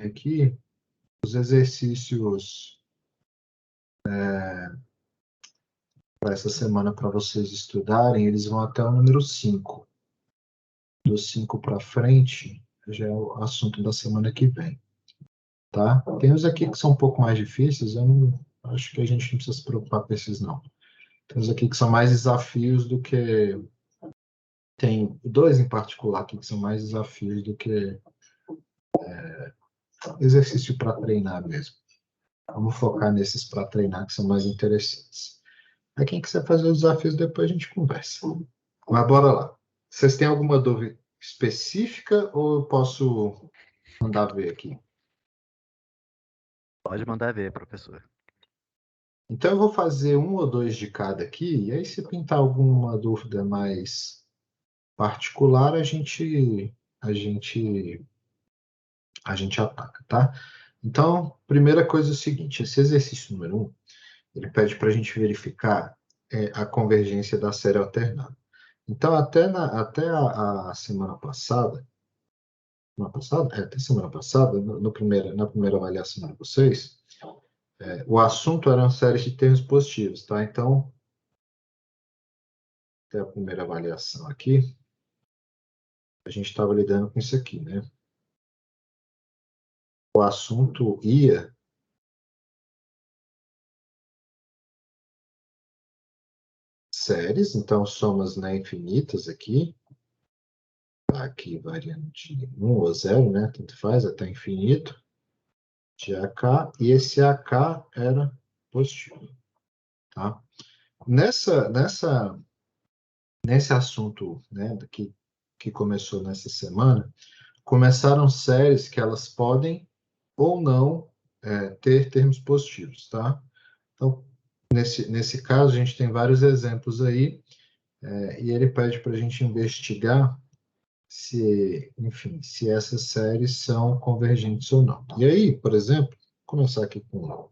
aqui, os exercícios para essa semana para vocês estudarem, eles vão até o número 5. Do 5 para frente, já é o assunto da semana que vem. Tá? Tem uns aqui que são um pouco mais difíceis, eu não acho que a gente não precisa se preocupar com esses, não. Tem uns aqui que são mais desafios do que... Tem dois em particular aqui que são mais desafios do que exercício para treinar mesmo. Vamos focar nesses para treinar que são mais interessantes. Aí quem quiser fazer os desafios depois a gente conversa. Mas bora lá. Vocês têm alguma dúvida específica ou eu posso mandar ver aqui? Pode mandar ver, professor. Então eu vou fazer um ou dois de cada aqui, e aí se pintar alguma dúvida mais particular, a gente ataca, tá? Então, primeira coisa é o seguinte, esse exercício número 1, ele pede para a gente verificar a convergência da série alternada. Então, até a semana passada, até semana passada, na primeira avaliação de vocês, o assunto eram séries de termos positivos, tá? Então, até a primeira avaliação aqui, a gente estava lidando com isso aqui, né? O assunto ia séries, então somas, né, infinitas aqui, aqui variando de 1 ou 0, né? Tanto faz, até infinito, de AK, e esse AK era positivo, tá? Nesse assunto, né, que começou nessa semana, começaram séries que elas podem ou não ter termos positivos, tá? Então, nesse caso, a gente tem vários exemplos aí, e ele pede para a gente investigar se, enfim, se essas séries são convergentes ou não. E aí, por exemplo, vou começar aqui com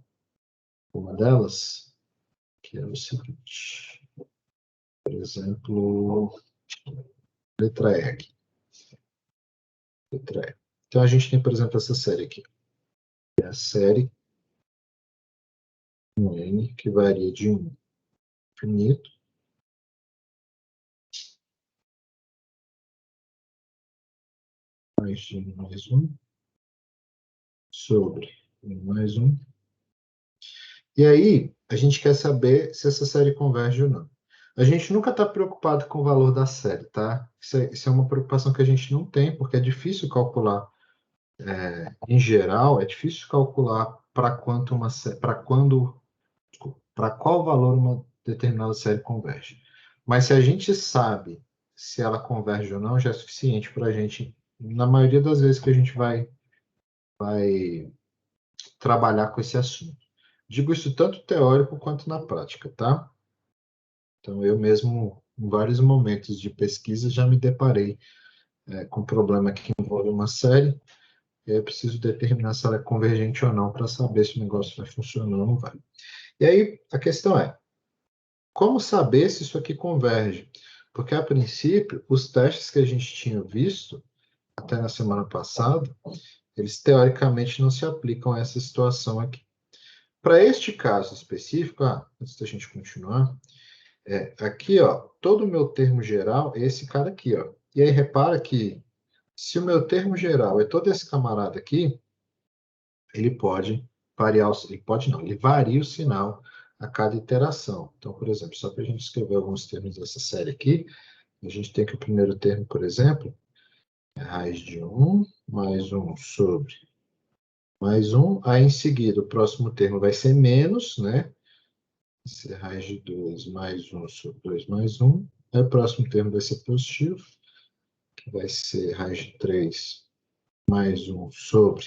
uma delas, que é o seguinte. Por exemplo, letra E aqui. Letra E. Então, a gente tem, por exemplo, essa série aqui. É a série com N, que varia de 1 infinito mais de 1 mais 1 sobre 1 mais 1. E aí, a gente quer saber se essa série converge ou não. A gente nunca está preocupado com o valor da série, tá? Isso é uma preocupação que a gente não tem, porque é difícil calcular, em geral, é difícil calcular para qual valor uma determinada série converge. Mas se a gente sabe se ela converge ou não, já é suficiente para a gente, na maioria das vezes que a gente vai trabalhar com esse assunto. Digo isso tanto teórico quanto na prática, tá? Então, eu mesmo, em vários momentos de pesquisa, já me deparei com um problema que envolve uma série, e aí eu preciso determinar se ela é convergente ou não para saber se o negócio vai funcionar ou não vai. E aí, a questão é, como saber se isso aqui converge? Porque, a princípio, os testes que a gente tinha visto, até na semana passada, eles teoricamente não se aplicam a essa situação aqui. Para este caso específico, antes da gente continuar, aqui, ó, todo o meu termo geral é esse cara aqui, ó. E aí, repara que se o meu termo geral é todo esse camarada aqui, ele pode variar, ele pode não, ele varia o sinal a cada iteração. Então, por exemplo, só para a gente escrever alguns termos dessa série aqui, a gente tem que o primeiro termo, por exemplo, é raiz de 1 mais 1 sobre mais 1. Aí, em seguida, o próximo termo vai ser menos, né? Vai ser raiz de 2 mais 1 sobre 2 mais 1. Aí, o próximo termo vai ser positivo, que vai ser raiz de 3 mais 1 sobre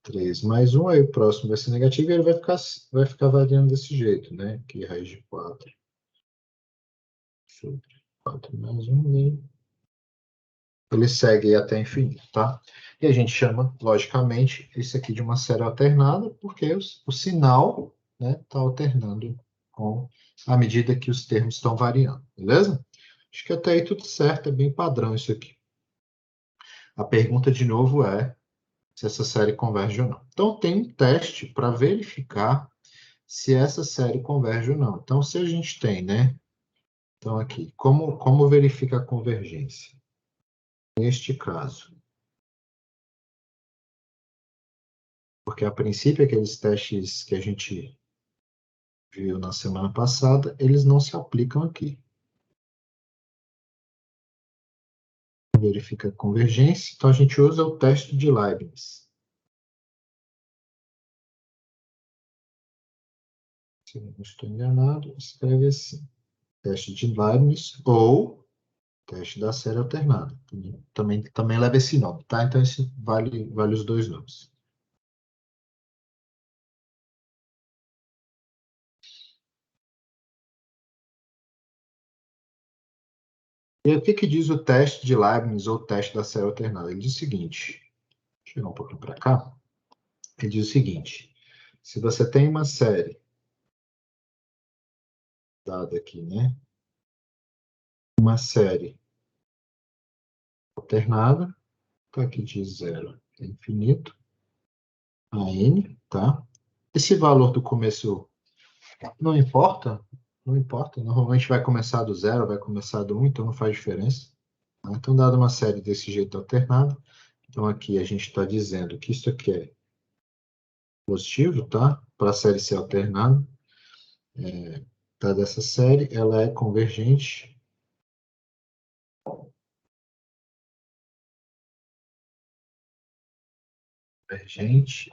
3 mais 1. Aí, o próximo vai ser negativo e ele vai ficar variando desse jeito, né? Aqui, raiz de 4 sobre 4 mais 1. E ele segue até infinito, tá? E a gente chama, logicamente, isso aqui de uma série alternada, porque o sinal, né, está alternando à medida que os termos estão variando, beleza? Acho que até aí tudo certo, é bem padrão isso aqui. A pergunta, de novo, é se essa série converge ou não. Então, tem um teste para verificar se essa série converge ou não. Então, se a gente tem, né? Então, aqui, como verifica a convergência? Neste caso, porque a princípio aqueles testes que a gente viu na semana passada, eles não se aplicam aqui. Verifica a convergência, então a gente usa o teste de Leibniz. Se eu não estou enganado, escreve assim: teste de Leibniz ou teste da série alternada. Também leva esse nome, tá? Então, esse vale os dois nomes. E o que diz o teste de Leibniz ou teste da série alternada? Ele diz o seguinte, deixa eu chegar um pouquinho para cá. Ele diz o seguinte, se você tem uma série dada aqui, né? Uma série alternada, tá aqui de 0 a infinito, a n, tá? Esse valor do começo não importa, não importa. Normalmente vai começar do 0, vai começar do 1, então não faz diferença. Tá? Então, dada uma série desse jeito alternada, então aqui a gente está dizendo que isso aqui é positivo, tá? Para a série ser alternada, dada essa série, ela é convergente. Convergente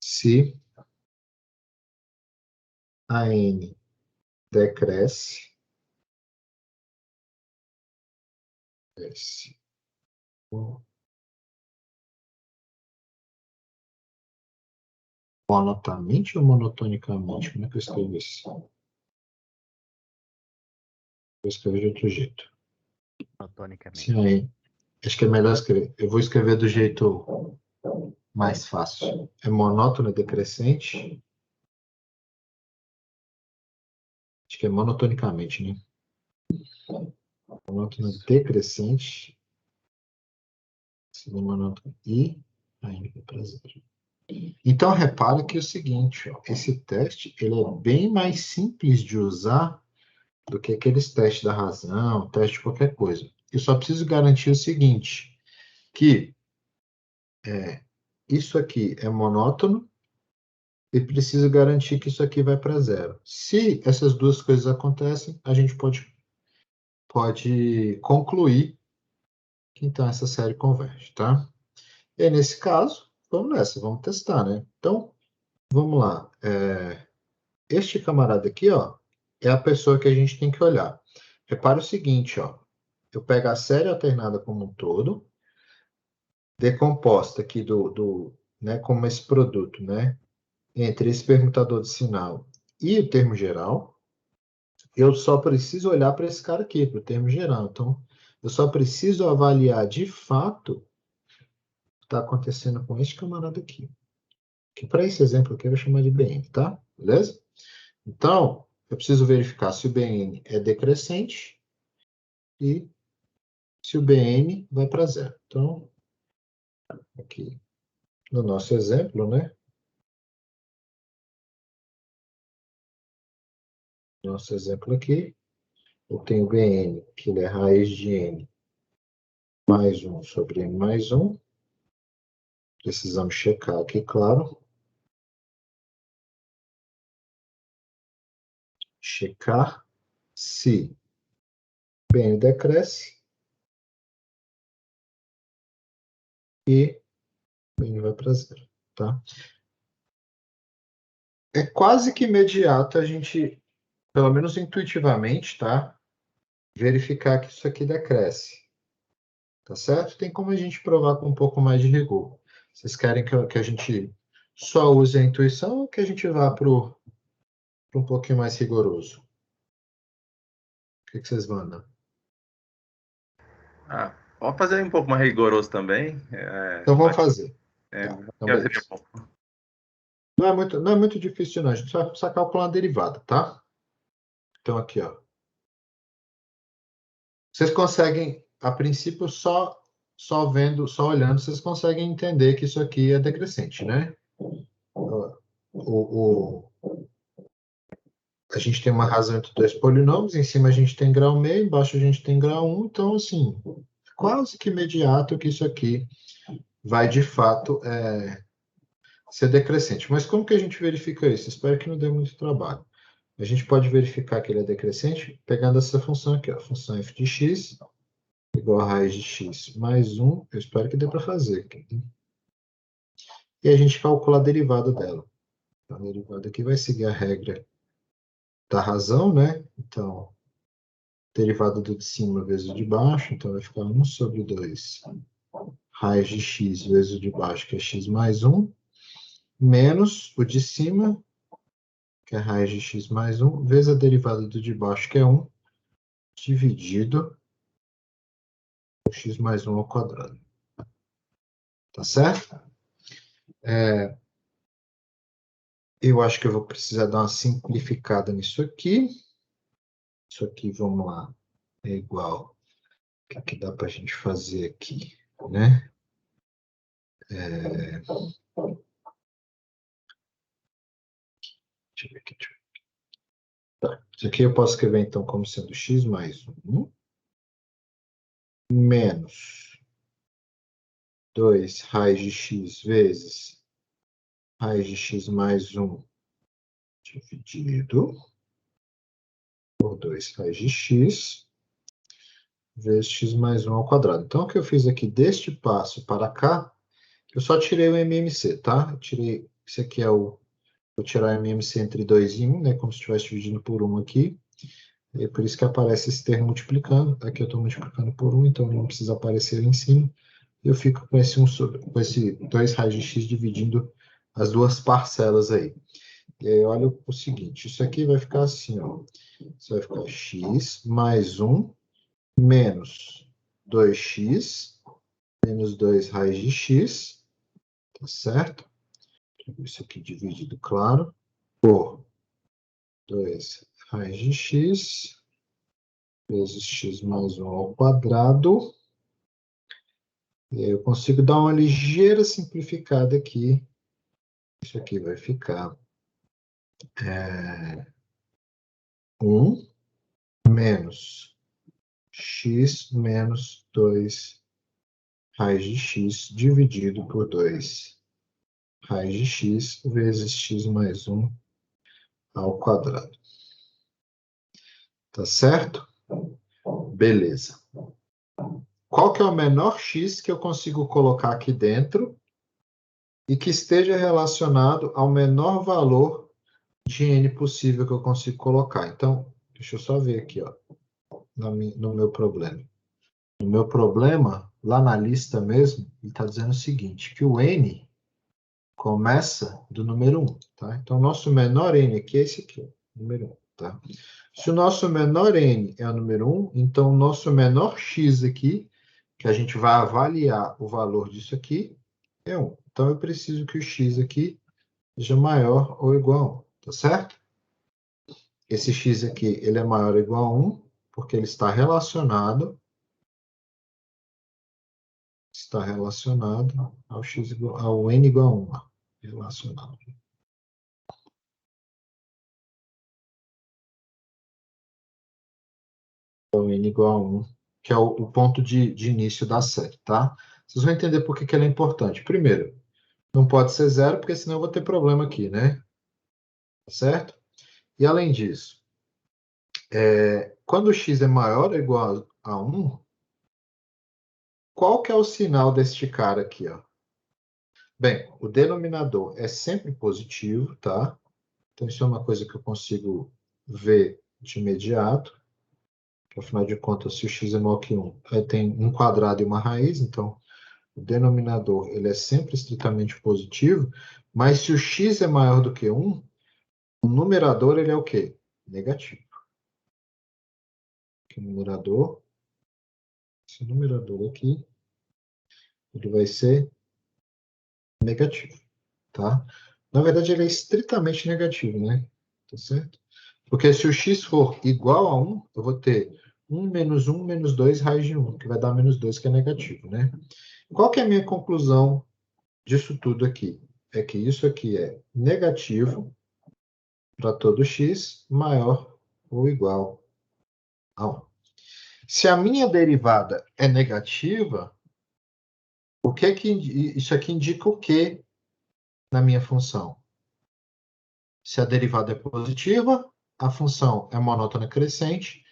se a n decresce, monotamente ou monotonicamente? Como é que eu escrevo isso? Vou escrever de outro jeito. Monotonicamente. Se a n, acho que é melhor escrever. Eu vou escrever do jeito mais fácil. É monótona decrescente. Acho que é monotonicamente, né? Monótona decrescente. Segunda monótona e a n vai para 0. Então, repara que é o seguinte, ó, esse teste ele é bem mais simples de usar do que aqueles testes da razão, teste de qualquer coisa. Eu só preciso garantir o seguinte, que isso aqui é monótono e preciso garantir que isso aqui vai para 0. Se essas duas coisas acontecem, a gente pode concluir que então essa série converge, tá? E aí, nesse caso, vamos nessa, vamos testar, né? Então, vamos lá. Este camarada aqui, ó, é a pessoa que a gente tem que olhar. Repara o seguinte, ó. Eu pego a série alternada como um todo, decomposta aqui né, como esse produto, né, entre esse permutador de sinal e o termo geral. Eu só preciso olhar para esse cara aqui, para o termo geral. Então, eu só preciso avaliar de fato o que está acontecendo com este camarada aqui. Que para esse exemplo aqui eu vou chamar de BN, tá? Beleza? Então, eu preciso verificar se o BN é decrescente e se o BN vai para 0. Então, aqui no nosso exemplo, né? Nosso exemplo aqui, eu tenho BN, que ele é raiz de N mais 1 sobre N mais 1. Precisamos checar aqui, claro. Checar se BN decresce e BN vai para 0, tá? É quase que imediato a gente, pelo menos intuitivamente, tá? Verificar que isso aqui decresce. Tá certo? Tem como a gente provar com um pouco mais de rigor. Vocês querem que a gente só use a intuição ou que a gente vá para um pouquinho mais rigoroso? O que vocês mandam? Vamos fazer um pouco mais rigoroso também. Então vamos fazer. É, Tá, então beleza. Não é muito difícil, não. A gente só precisa calcular a derivada, tá? Então aqui, ó. Vocês conseguem, a princípio, só só vendo, só olhando, vocês conseguem entender que isso aqui é decrescente, né? A gente tem uma razão entre dois polinômios, em cima a gente tem grau meio, embaixo a gente tem grau 1, então, assim, quase que imediato que isso aqui vai, de fato, ser decrescente. Mas como que a gente verifica isso? Espero que não dê muito trabalho. A gente pode verificar que ele é decrescente pegando essa função aqui, ó, a função f de x igual a raiz de x mais 1, eu espero que dê para fazer aqui. E a gente calcula a derivada dela. A derivada aqui vai seguir a regra da razão, né? Então, derivada do de cima vezes o de baixo, então vai ficar 1 sobre 2 raiz de x vezes o de baixo, que é x mais 1, menos o de cima, que é raiz de x mais 1, vezes a derivada do de baixo, que é 1, dividido por x mais 1 ao quadrado. Tá certo? Eu acho que eu vou precisar dar uma simplificada nisso aqui. Isso aqui, vamos lá, é igual. O que dá para a gente fazer aqui, né? Deixa eu ver aqui. Tá. Isso aqui eu posso escrever, então, como sendo x mais 1 menos 2 raiz de x vezes raiz de x mais 1 dividido por 2 raiz de x vezes x mais 1 ao quadrado. Então, o que eu fiz aqui deste passo para cá, eu só tirei o MMC, tá? Eu tirei, esse aqui é o... Vou tirar o MMC entre 2 e 1, né? Como se estivesse dividindo por 1 aqui. E é por isso que aparece esse termo multiplicando. Aqui eu estou multiplicando por 1, então não precisa aparecer ali em cima. Eu fico com esse, com esse 2 raiz de x dividindo as duas parcelas aí. E aí, olha o seguinte, isso aqui vai ficar assim, ó. Isso vai ficar x mais 1 menos 2x menos 2 raiz de x, tá certo? Isso aqui dividido, claro, por 2 raiz de x vezes x mais 1 ao quadrado. E aí eu consigo dar uma ligeira simplificada aqui. Isso aqui vai ficar 1 menos x menos 2 raiz de x dividido por 2 raiz de x vezes x mais 1 ao quadrado. Tá certo? Beleza. Qual que é o menor x que eu consigo colocar aqui dentro e que esteja relacionado ao menor valor de n possível que eu consigo colocar? Então, deixa eu só ver aqui, ó, no meu problema. No meu problema, lá na lista mesmo, ele está dizendo o seguinte, que o n começa do número 1, tá? Então, o nosso menor n aqui é esse aqui, ó, número 1, tá? Se o nosso menor n é o número 1, então o nosso menor x aqui, que a gente vai avaliar o valor disso aqui, é 1. Então, eu preciso que o x aqui seja maior ou igual a 1, tá certo? Esse x aqui, ele é maior ou igual a 1, porque ele está relacionado ao x igual, ao n igual a 1, ó, relacionado. Ao n igual a 1, que é o ponto de início da série, tá? Vocês vão entender por que ela é importante. Primeiro, não pode ser 0, porque senão eu vou ter problema aqui, né? Certo? E além disso, quando o x é maior ou igual a 1, qual que é o sinal deste cara aqui, ó? Bem, o denominador é sempre positivo, tá? Então, isso é uma coisa que eu consigo ver de imediato. Afinal de contas, se o x é maior que 1, tem um quadrado e uma raiz, então o denominador ele é sempre estritamente positivo, mas se o x é maior do que 1, o numerador ele é o quê? Negativo. Porque o numerador, esse numerador aqui, ele vai ser negativo, tá? Na verdade, ele é estritamente negativo, né? Tá certo? Porque se o x for igual a 1, eu vou ter 1 menos 1 menos 2 raiz de 1, que vai dar menos 2, que é negativo, né? Qual que é a minha conclusão disso tudo aqui? É que isso aqui é negativo para todo x maior ou igual a 1. Se a minha derivada é negativa, isso aqui indica o que na minha função? Se a derivada é positiva, a função é monótona crescente.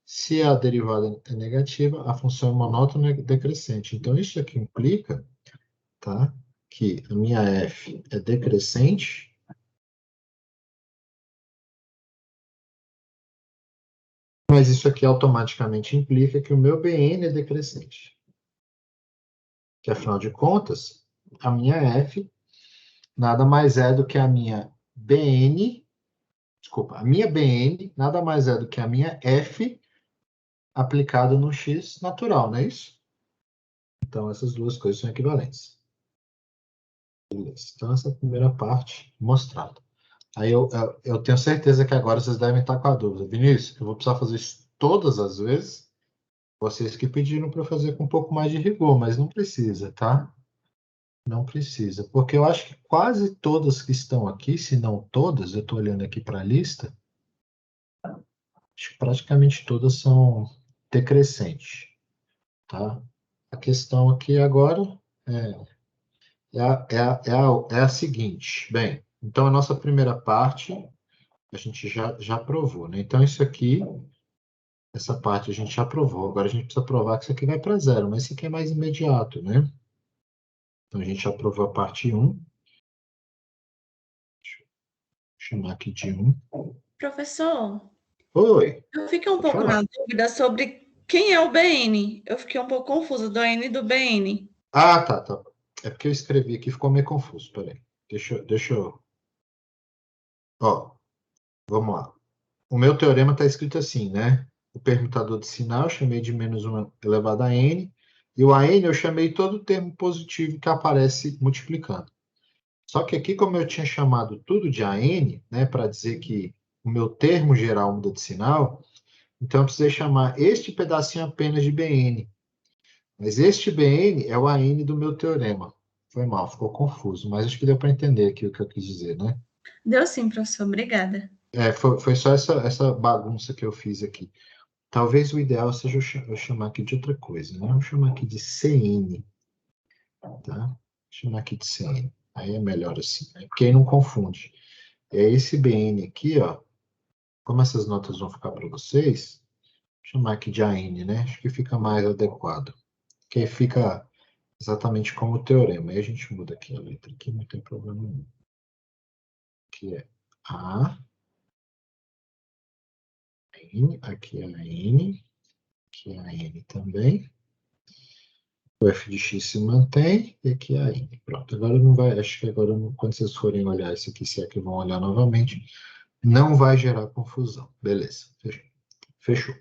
Se a derivada é negativa, a função é monótona decrescente. Então, isso aqui implica, tá, que a minha f é decrescente. Mas isso aqui automaticamente implica que o meu Bn é decrescente. Que, afinal de contas, a minha f nada mais é do que a minha Bn, desculpa, a minha Bn nada mais é do que a minha f aplicada no x natural, não é isso? Então, essas duas coisas são equivalentes. Beleza. Então, essa é a primeira parte mostrada. Aí eu tenho certeza que agora vocês devem estar com a dúvida. Vinícius, eu vou precisar fazer isso todas as vezes? Vocês que pediram para eu fazer com um pouco mais de rigor, mas não precisa, tá? Não precisa, porque eu acho que quase todas que estão aqui, se não todas, eu estou olhando aqui para a lista, acho que praticamente todas são decrescentes, tá? A questão aqui agora é a seguinte. Bem, então a nossa primeira parte a gente já provou, né? Então isso aqui, essa parte a gente já provou. Agora a gente precisa provar que isso aqui vai para zero, mas isso aqui é mais imediato, né? Então a gente já provou a parte 1. Deixa eu chamar aqui de 1. Professor, Oi, eu fiquei um pode pouco falar. na dúvida sobre quem é o BN. Eu fiquei um pouco confusa do N e do BN. Ah, tá. É porque eu escrevi aqui, ficou meio confuso. Peraí. Deixa eu... Ó, vamos lá. O meu teorema está escrito assim, né? O permutador de sinal eu chamei de menos 1 elevado a n, e o AN eu chamei todo o termo positivo que aparece multiplicando. Só que aqui, como eu tinha chamado tudo de AN, né, para dizer que o meu termo geral muda de sinal, então eu precisei chamar este pedacinho apenas de BN. Mas este BN é o AN do meu teorema. Foi mal, ficou confuso, mas acho que deu para entender aqui o que eu quis dizer, né? Deu sim, professor. Obrigada. Foi só essa bagunça que eu fiz aqui. Talvez o ideal seja eu chamar aqui de outra coisa, né? Vamos chamar aqui de CN, tá? Vou chamar aqui de CN. Aí é melhor assim, né? Porque aí não confunde. É esse BN aqui, ó. Como essas notas vão ficar para vocês, vou chamar aqui de AN, né? Acho que fica mais adequado. Que aí fica exatamente como o teorema. Aí a gente muda aqui a letra, aqui não tem problema nenhum. Aqui é A, N, aqui é a N, aqui é a N também. O f de x se mantém, e aqui é a n. Pronto, agora não vai, acho que agora, quando vocês forem olhar isso aqui, se é que vão olhar novamente, não vai gerar confusão. Beleza, fechou.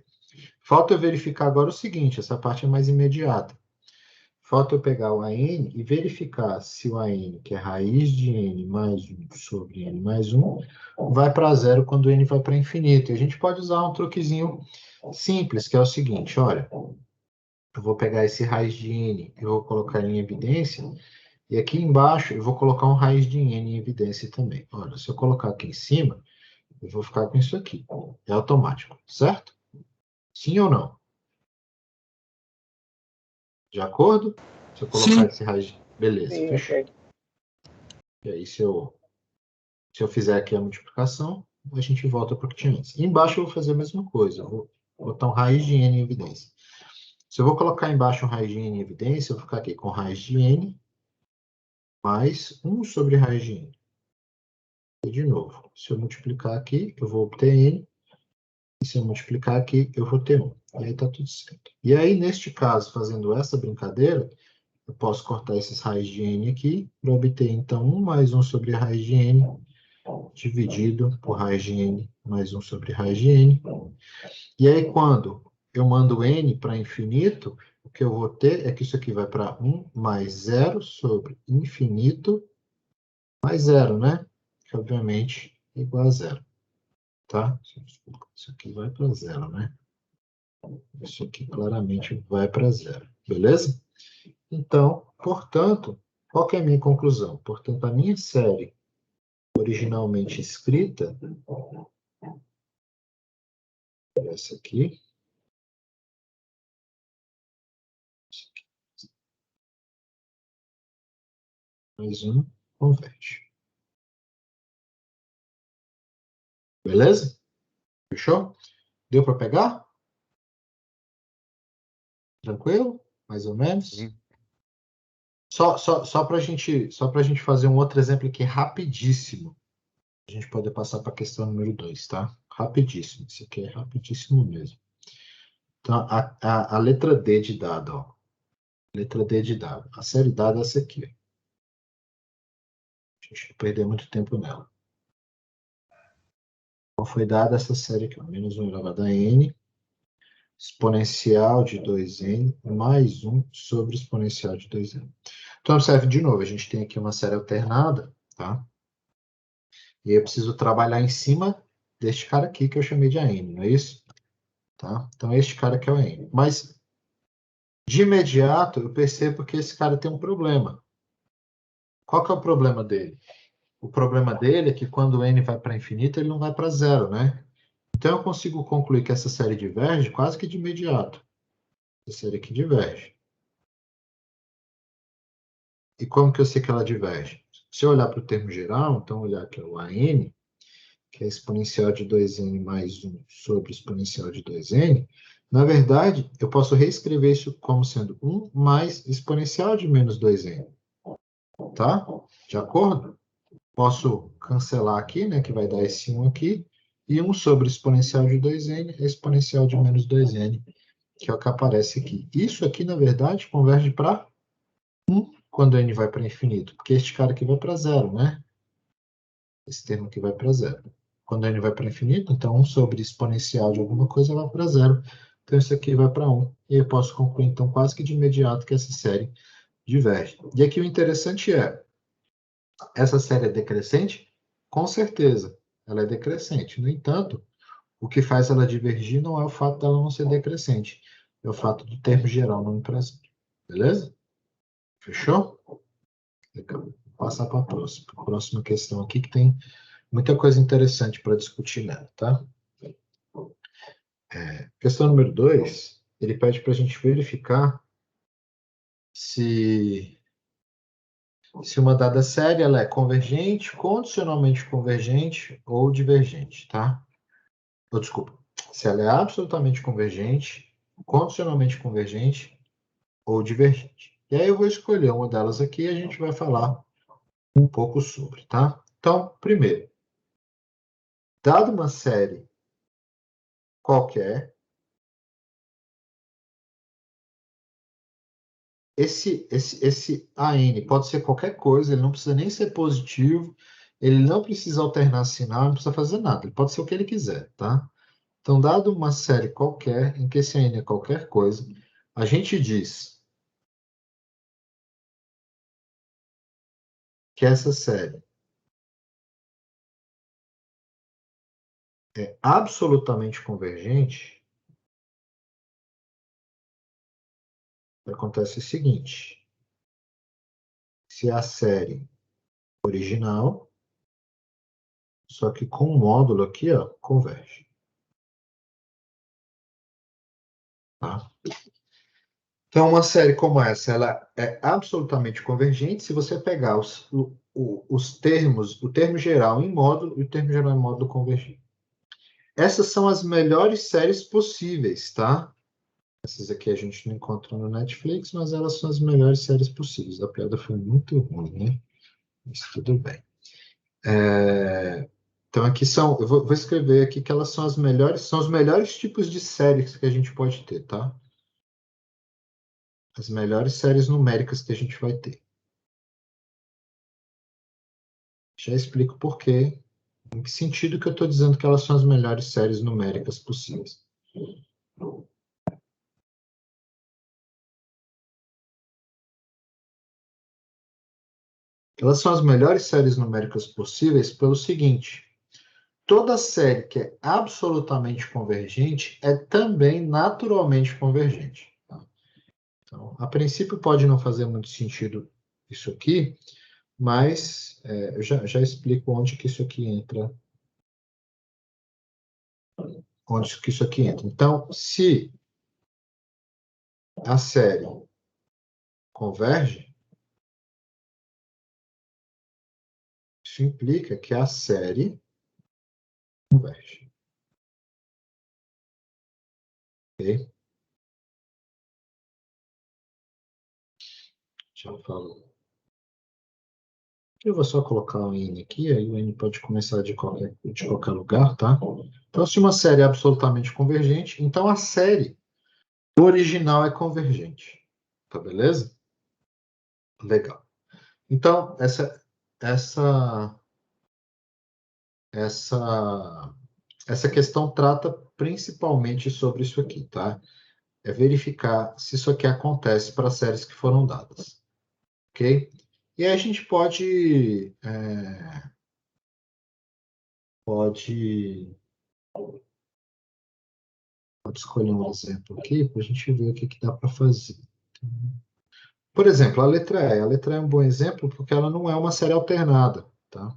Falta eu verificar agora o seguinte, essa parte é mais imediata. Falta eu pegar o AN e verificar se o AN, que é raiz de n mais 1 sobre n mais 1, vai para zero quando n vai para infinito. E a gente pode usar um truquezinho simples, que é o seguinte, olha, eu vou pegar esse raiz de n e vou colocar ele em evidência, e aqui embaixo eu vou colocar um raiz de n em evidência também. Olha, se eu colocar aqui em cima, eu vou ficar com isso aqui. É automático, certo? Sim ou não? De acordo? Se eu colocar esse raiz... Beleza, Sim, fechou. ok. E aí, se eu fizer aqui a multiplicação, a gente volta para o que tinha antes. Embaixo eu vou fazer a mesma coisa. Eu vou botar um raiz de n em evidência. Se eu vou colocar embaixo um raiz de n em evidência, eu vou ficar aqui com raiz de n mais 1 sobre raiz de n. E de novo, se eu multiplicar aqui, eu vou obter n. E se eu multiplicar aqui, eu vou ter 1. E aí está tudo certo. E aí, neste caso, fazendo essa brincadeira, eu posso cortar esses raiz de n aqui, para obter, então, 1 mais 1 sobre raiz de n, dividido por raiz de n mais 1 sobre raiz de n. E aí, quando eu mando n para infinito, o que eu vou ter é que isso aqui vai para 1 mais 0 sobre infinito mais 0, né? Que, obviamente, é igual a 0. Tá? Desculpa, isso aqui vai para 0, né? Isso aqui claramente vai para zero, beleza? Então, portanto, qual que é a minha conclusão? Portanto, a minha série originalmente escrita, essa aqui, mais um, converte. Beleza? Fechou? Deu para pegar? Tranquilo? Mais ou menos? Sim. Só para a gente fazer um outro exemplo aqui rapidíssimo. A gente pode passar para a questão número 2, tá? Rapidíssimo. Isso aqui é rapidíssimo mesmo. Então, a letra D de dado, ó. Letra D de dado. A série dada é essa aqui. A gente não perder muito tempo nela. Qual foi dada essa série aqui? Menos 1 elevado a n, exponencial de 2n, mais 1 sobre exponencial de 2n. Então, observe de novo, a gente tem aqui uma série alternada, tá? E eu preciso trabalhar em cima deste cara aqui que eu chamei de AN, não é isso? Tá? Então, este cara aqui é o AN. Mas, de imediato, eu percebo que esse cara tem um problema. Qual que é o problema dele? O problema dele é que quando o n vai para infinito, ele não vai para zero, né? Então, eu consigo concluir que essa série diverge quase que de imediato. Essa série aqui diverge. E como que eu sei que ela diverge? Se eu olhar para o termo geral, então olhar aqui o AN, que é exponencial de 2n mais 1 sobre exponencial de 2n, na verdade, eu posso reescrever isso como sendo 1 mais exponencial de menos 2n. Tá? De acordo? Posso cancelar aqui, né, que vai dar esse 1 aqui, e 1 sobre exponencial de 2n é exponencial de menos 2n, que é o que aparece aqui. Isso aqui, na verdade, converge para 1 quando n vai para infinito, porque este cara aqui vai para zero, né? Esse termo aqui vai para zero. Quando n vai para infinito, então 1 sobre exponencial de alguma coisa vai para zero. Então, isso aqui vai para 1. E eu posso concluir, então, quase que de imediato que essa série diverge. E aqui o interessante é, essa série é decrescente? Com certeza, ela é decrescente. No entanto, o que faz ela divergir não é o fato dela não ser decrescente, é o fato do termo geral não ir para zero. Beleza? Fechou? Legal. Vou passar para a próxima questão aqui, que tem muita coisa interessante para discutir nela, tá? Questão número 2, ele pede para a gente verificar se uma dada série ela é convergente, condicionalmente convergente ou divergente, tá? Ou, desculpa, se ela é absolutamente convergente, condicionalmente convergente ou divergente. E aí eu vou escolher uma delas aqui e a gente vai falar um pouco sobre, tá? Então, primeiro, dado uma série qualquer, esse AN pode ser qualquer coisa, ele não precisa nem ser positivo, ele não precisa alternar sinal, não precisa fazer nada, ele pode ser o que ele quiser, tá? Então, dado uma série qualquer, em que esse AN é qualquer coisa, a gente diz que essa série é absolutamente convergente. Acontece o seguinte: se a série original, só que com um módulo aqui, ó, converge. Tá? Então, uma série como essa, ela é absolutamente convergente se você pegar os termos, o termo geral em módulo e o termo geral em módulo convergir. Essas são as melhores séries possíveis, tá? Essas aqui a gente não encontra no Netflix, mas elas são as melhores séries possíveis. A piada foi muito ruim, né? Mas tudo bem. Então, aqui são, eu vou escrever aqui que elas são as melhores, são os melhores tipos de séries que a gente pode ter, tá? As melhores séries numéricas que a gente vai ter. Já explico por quê, em que sentido que eu estou dizendo que elas são as melhores séries numéricas possíveis. Elas são as melhores séries numéricas possíveis pelo seguinte: toda série que é absolutamente convergente é também naturalmente convergente. Tá? Então, a princípio pode não fazer muito sentido isso aqui, mas eu já explico onde que isso aqui entra. Onde que isso aqui entra. Então, se a série converge, isso implica que a série converge. Ok? Já falo. Eu vou só colocar o N aqui, aí o N pode começar de qualquer lugar, tá? Então, se uma série é absolutamente convergente, então a série original é convergente. Tá beleza? Legal. Então, essa questão trata principalmente sobre isso aqui, tá? É verificar se isso aqui acontece para séries que foram dadas, ok? E aí a gente pode escolher um exemplo aqui para a gente ver o que dá para fazer. Por exemplo, a letra E. A letra E é um bom exemplo porque ela não é uma série alternada, tá?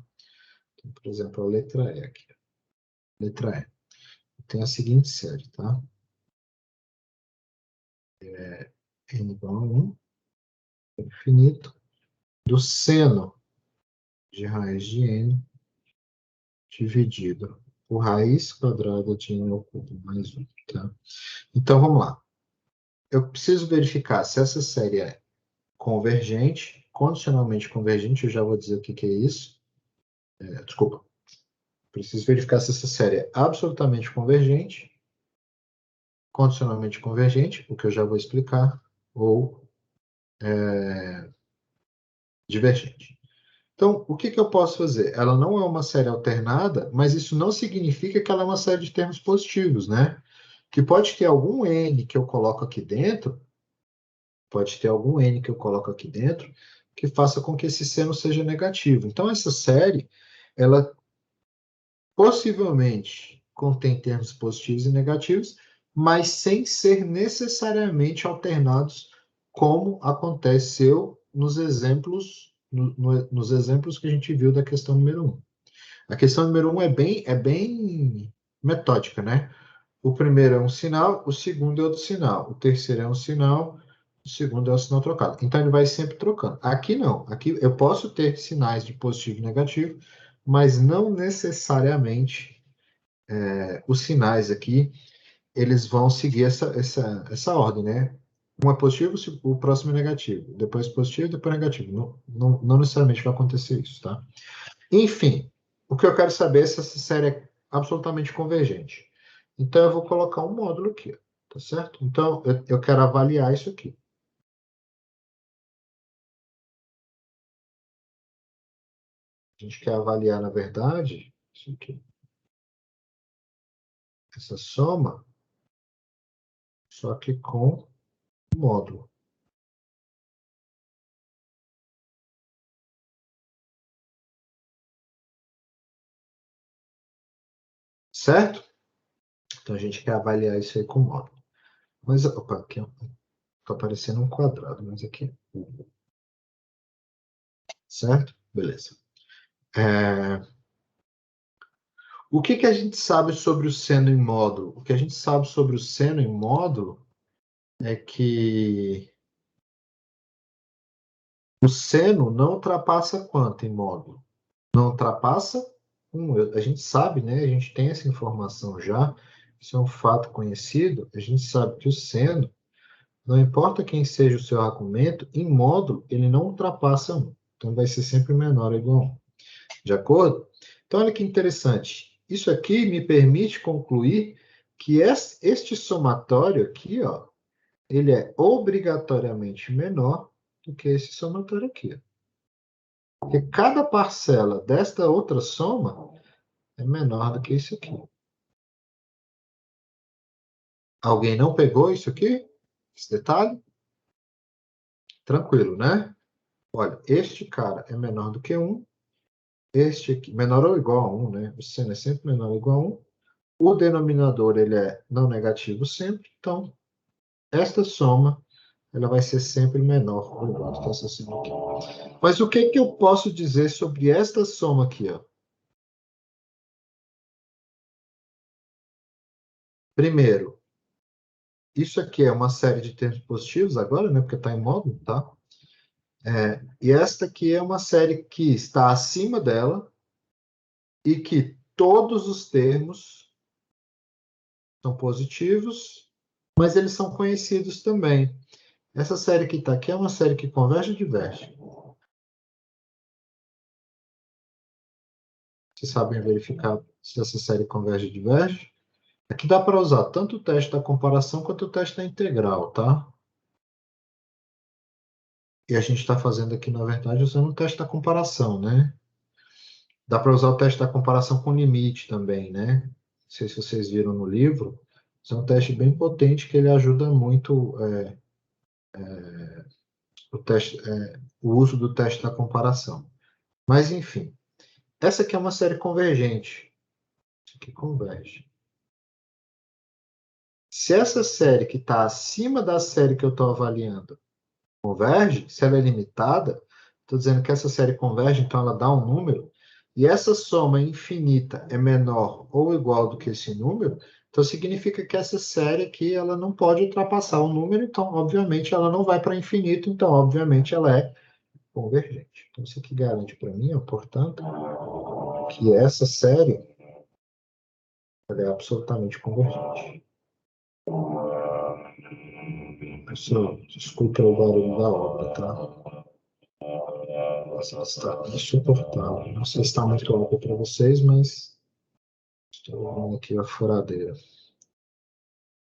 Então, por exemplo, a letra E aqui. Letra E. Tem a seguinte série, tá? N igual a 1, infinito, do seno de raiz de N dividido por raiz quadrada de N ao cubo mais 1, tá? Então, vamos lá. Eu preciso verificar se essa série é convergente, condicionalmente convergente, eu já vou dizer o que é isso. Desculpa. Preciso verificar se essa série é absolutamente convergente, condicionalmente convergente, o que eu já vou explicar, ou divergente. Então, o que eu posso fazer? Ela não é uma série alternada, mas isso não significa que ela é uma série de termos positivos, né? Que pode ter algum N que eu coloco aqui dentro, que faça com que esse seno seja negativo. Então, essa série, ela possivelmente contém termos positivos e negativos, mas sem ser necessariamente alternados, como aconteceu nos exemplos, nos exemplos que a gente viu da questão número 1. A questão número 1 é bem metódica, né? O primeiro é um sinal, o segundo é outro sinal, o terceiro é um sinal, o segundo é um sinal trocado. Então, ele vai sempre trocando. Aqui não. Aqui eu posso ter sinais de positivo e negativo, mas não necessariamente os sinais aqui, eles vão seguir essa ordem, né? Um é positivo, o próximo é negativo. Depois positivo, depois negativo. Não necessariamente vai acontecer isso, tá? Enfim, o que eu quero saber é se essa série é absolutamente convergente. Então, eu vou colocar um módulo aqui, tá certo? Então, eu quero avaliar isso aqui. A gente quer avaliar, na verdade, isso aqui. Essa soma, só que com módulo. Certo? Então, a gente quer avaliar isso aí com módulo. Mas, opa, aqui está aparecendo um quadrado, mas aqui é cubo. Certo? Beleza. O que a gente sabe sobre o seno em módulo? O que a gente sabe sobre o seno em módulo é que o seno não ultrapassa quanto em módulo? Não ultrapassa 1. A gente sabe, né? A gente tem essa informação já. Isso é um fato conhecido. A gente sabe que o seno, não importa quem seja o seu argumento, em módulo, ele não ultrapassa 1. Então, vai ser sempre menor ou igual a 1. De acordo? Então, olha que interessante. Isso aqui me permite concluir que este somatório aqui, ó, ele é obrigatoriamente menor do que esse somatório aqui. Porque cada parcela desta outra soma é menor do que isso aqui. Alguém não pegou isso aqui? Esse detalhe? Tranquilo, né? Olha, este cara é menor do que 1 Este aqui, menor ou igual a 1, né? O seno é sempre menor ou igual a 1. O denominador, ele é não negativo sempre. Então, esta soma, ela vai ser sempre menor ou igual a essa soma aqui. Mas o que eu posso dizer sobre esta soma aqui, ó? Primeiro, isso aqui é uma série de termos positivos agora, né? Porque está em módulo, tá? E esta aqui é uma série que está acima dela e que todos os termos são positivos, mas eles são conhecidos também. Essa série que está aqui é uma série que converge ou diverge? Vocês sabem verificar se essa série converge ou diverge? Aqui dá para usar tanto o teste da comparação quanto o teste da integral, tá? E a gente está fazendo aqui, na verdade, usando o teste da comparação, né? Dá para usar o teste da comparação com limite também, né? Não sei se vocês viram no livro. Esse é um teste bem potente que ele ajuda muito o uso do teste da comparação. Mas, enfim, essa aqui é uma série convergente. Isso aqui converge. Se essa série que está acima da série que eu estou avaliando converge, se ela é limitada, estou dizendo que essa série converge, então ela dá um número, e essa soma infinita é menor ou igual do que esse número, então significa que essa série aqui ela não pode ultrapassar o número, então, obviamente, ela não vai para infinito, então, obviamente, ela é convergente. Então, isso aqui garante para mim, ó, portanto, que essa série ela é absolutamente convergente. Pessoal, desculpa o barulho da obra, tá? Nossa, está insuportável. Não sei se está muito alto para vocês, mas estou vendo aqui a furadeira.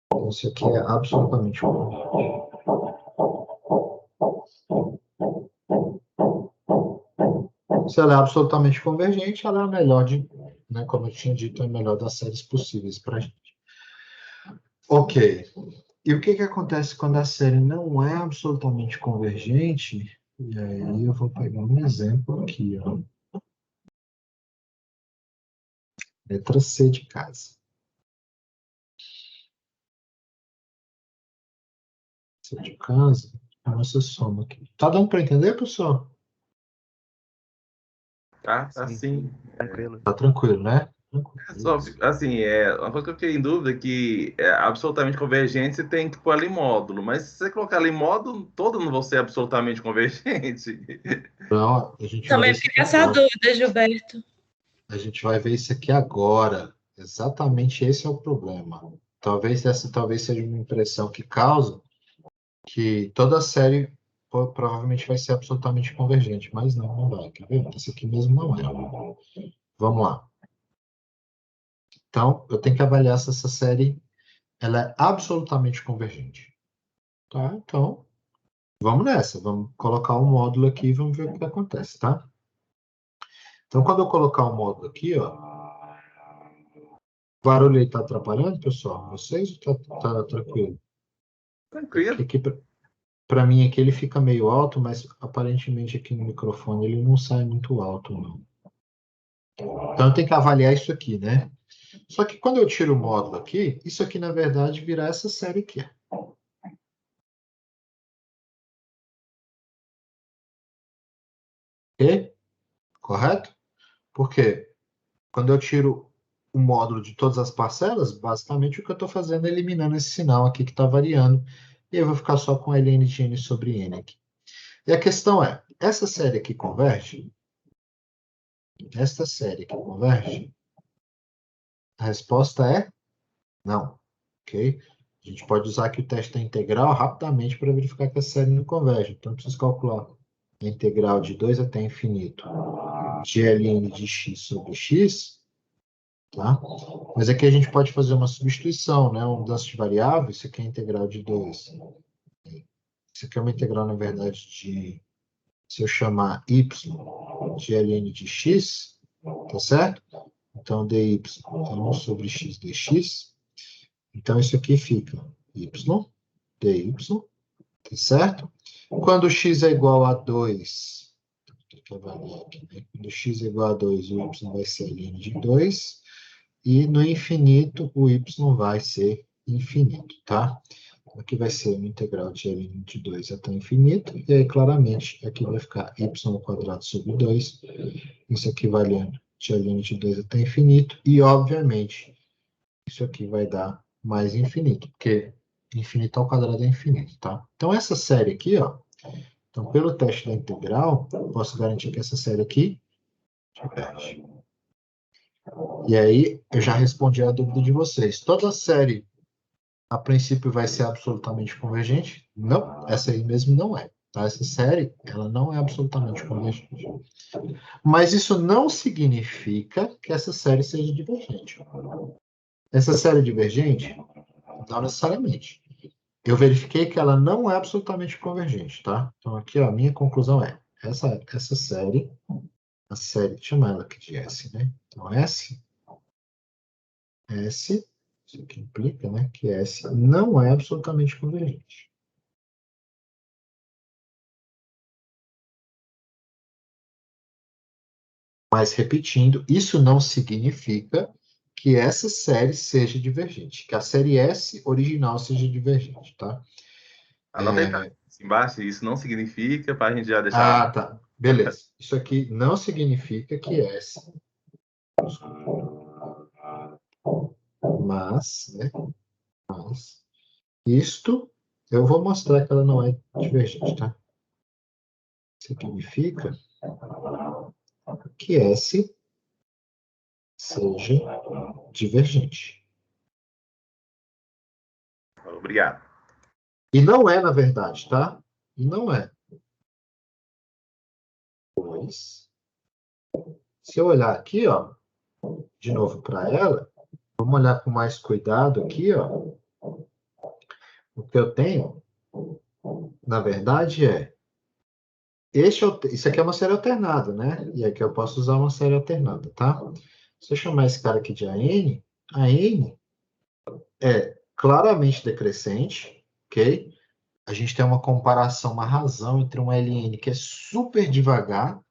Então, isso aqui é absolutamente convergente. Se ela é absolutamente convergente, ela é a melhor de, né, como eu tinha dito, é a melhor das séries possíveis para a gente. Ok. E o que acontece quando a série não é absolutamente convergente? E aí eu vou pegar um exemplo aqui, ó. Letra C de casa. C de casa, a nossa soma aqui. Tá dando para entender, pessoal? Tá Sim, assim. tranquilo. Tá tranquilo, né? Só, assim, uma coisa que eu fiquei em dúvida é que é absolutamente convergente você tem que pôr ali módulo, mas se você colocar ali módulo, todo não vai ser absolutamente convergente. Então, a gente vai ver Também isso aqui fica essa agora. dúvida, Gilberto. A gente vai ver isso aqui agora. Exatamente esse é o problema. Talvez seja uma impressão que causa que toda a série provavelmente vai ser absolutamente convergente, mas não vai. Quer ver? Esse aqui mesmo não é. Vamos lá. Então, eu tenho que avaliar se essa série ela é absolutamente convergente. Tá? Então, vamos nessa. Vamos colocar um módulo aqui e vamos ver o que acontece, tá? Então, quando eu colocar um módulo aqui, ó, o barulho aí tá atrapalhando, pessoal? Vocês ou tá tranquilo? Tranquilo. Porque aqui, para mim, aqui ele fica meio alto, mas aparentemente aqui no microfone ele não sai muito alto, não. Então, eu tenho que avaliar isso aqui, né? Só que quando eu tiro o módulo aqui, isso aqui, na verdade, virá essa série aqui. Ok? Correto? Porque quando eu tiro o módulo de todas as parcelas, basicamente o que eu estou fazendo é eliminando esse sinal aqui que está variando. E eu vou ficar só com ln de n sobre n aqui. E a questão é, essa série aqui converge? Esta série aqui converge? A resposta é não. Ok? A gente pode usar aqui o teste da integral rapidamente para verificar que a série não converge. Então, eu preciso calcular a integral de 2 até infinito de ln de x sobre x, tá? Mas aqui a gente pode fazer uma substituição, né? Uma mudança de variável. Isso aqui é a integral de 2. Isso aqui é uma integral, na verdade, de... Se eu chamar y de ln de x, tá certo? Então, dy é 1 sobre x dx. Então, isso aqui fica y dy, tá certo? Quando x é igual a 2, que avaliar aqui, né? Quando x é igual a 2, o y vai ser ln de 2, e no infinito, o y vai ser infinito, tá? Aqui vai ser uma integral de ln de 2 até infinito, e aí, claramente, aqui vai ficar y² sobre 2, isso aqui valendo de ln de 2 até infinito, e, obviamente, isso aqui vai dar mais infinito, porque infinito ao quadrado é infinito, tá? Então, essa série aqui, ó, então, pelo teste da integral, eu posso garantir que essa série aqui diverge. E aí, eu já respondi a dúvida de vocês. Toda série, a princípio, vai ser absolutamente convergente? Não, essa aí mesmo não é. Tá? Essa série, ela não é absolutamente convergente. Mas isso não significa que essa série seja divergente. Essa série divergente? Não necessariamente. Eu verifiquei que ela não é absolutamente convergente, tá? Então, aqui, ó, a minha conclusão é, essa série, a série, chama ela aqui de S, né? Então, S, isso aqui implica, né, que S não é absolutamente convergente. Mas, repetindo, isso não significa que essa série seja divergente, que a série S original seja divergente, tá? Anota aí embaixo, isso não significa, para a gente já deixar... Ah, tá. Beleza. Isso aqui não significa que S... Mas, né? Mas, isto, eu vou mostrar que ela não é divergente, tá? Significa que S seja divergente. Obrigado. E não é, na verdade, tá? E não é. Pois, se eu olhar aqui, ó, de novo para ela, vamos olhar com mais cuidado aqui, ó. O que eu tenho, na verdade, isso aqui é uma série alternada, né? E aqui eu posso usar uma série alternada, tá? Se eu chamar esse cara aqui de AN é claramente decrescente, ok? A gente tem uma comparação, uma razão entre um LN que é super devagar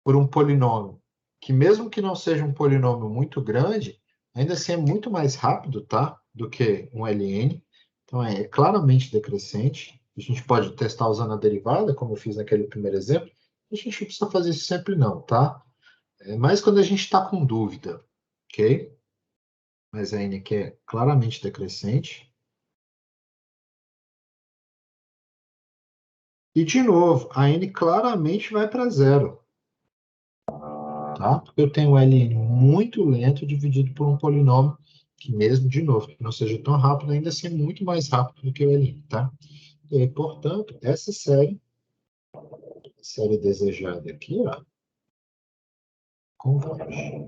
por um polinômio, que mesmo que não seja um polinômio muito grande, ainda assim é muito mais rápido, tá? Do que um LN. Então é claramente decrescente. A gente pode testar usando a derivada, como eu fiz naquele primeiro exemplo. A gente não precisa fazer isso sempre não, tá? É mais quando a gente está com dúvida, ok? Mas a N aqui é claramente decrescente. E, de novo, a N claramente vai para zero. Tá? Porque eu tenho um LN muito lento dividido por um polinômio que mesmo, de novo, que não seja tão rápido, ainda assim é muito mais rápido do que o LN, tá? E aí, portanto, essa série, a série desejada aqui, ó, converge.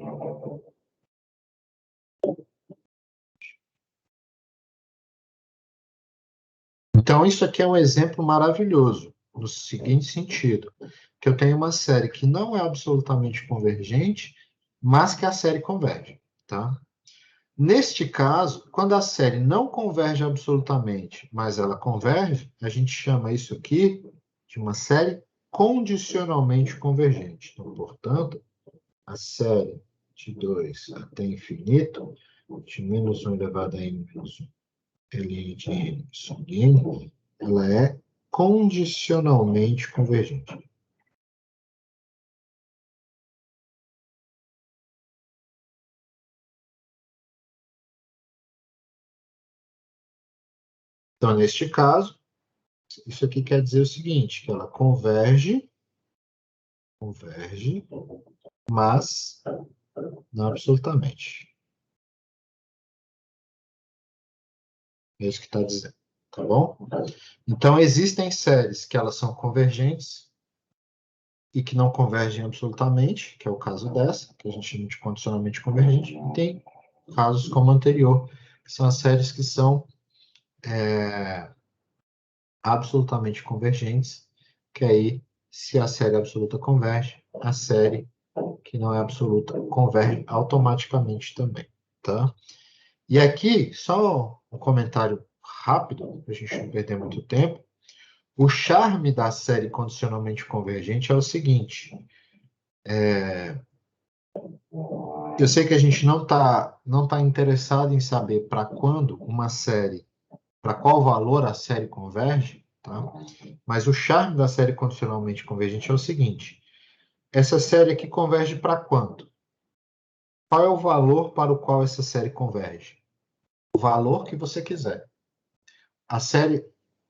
Então, isso aqui é um exemplo maravilhoso, no seguinte sentido, que eu tenho uma série que não é absolutamente convergente, mas que a série converge, tá? Neste caso, quando a série não converge absolutamente, mas ela converge, a gente chama isso aqui de uma série condicionalmente convergente. Então, portanto, a série de 2 até infinito, de menos 1 elevado a n menos 1, ln de n sobre n, ela é condicionalmente convergente. Então, neste caso, isso aqui quer dizer o seguinte, que ela converge, mas não absolutamente. É isso que está dizendo, tá bom? Então, existem séries que elas são convergentes e que não convergem absolutamente, que é o caso dessa, que a gente chama de condicionalmente convergente, e tem casos como o anterior, que são as séries que são absolutamente convergentes, que aí, se a série absoluta converge, a série que não é absoluta converge automaticamente também, tá? E aqui, só um comentário rápido, para a gente não perder muito tempo. O charme da série condicionalmente convergente é o seguinte, Eu sei que a gente não tá interessado em saber para quando uma série, para qual valor a série converge, tá? Mas o charme da série condicionalmente convergente é o seguinte: essa série aqui converge para quanto? Qual é o valor para o qual essa série converge? O valor que você quiser. A série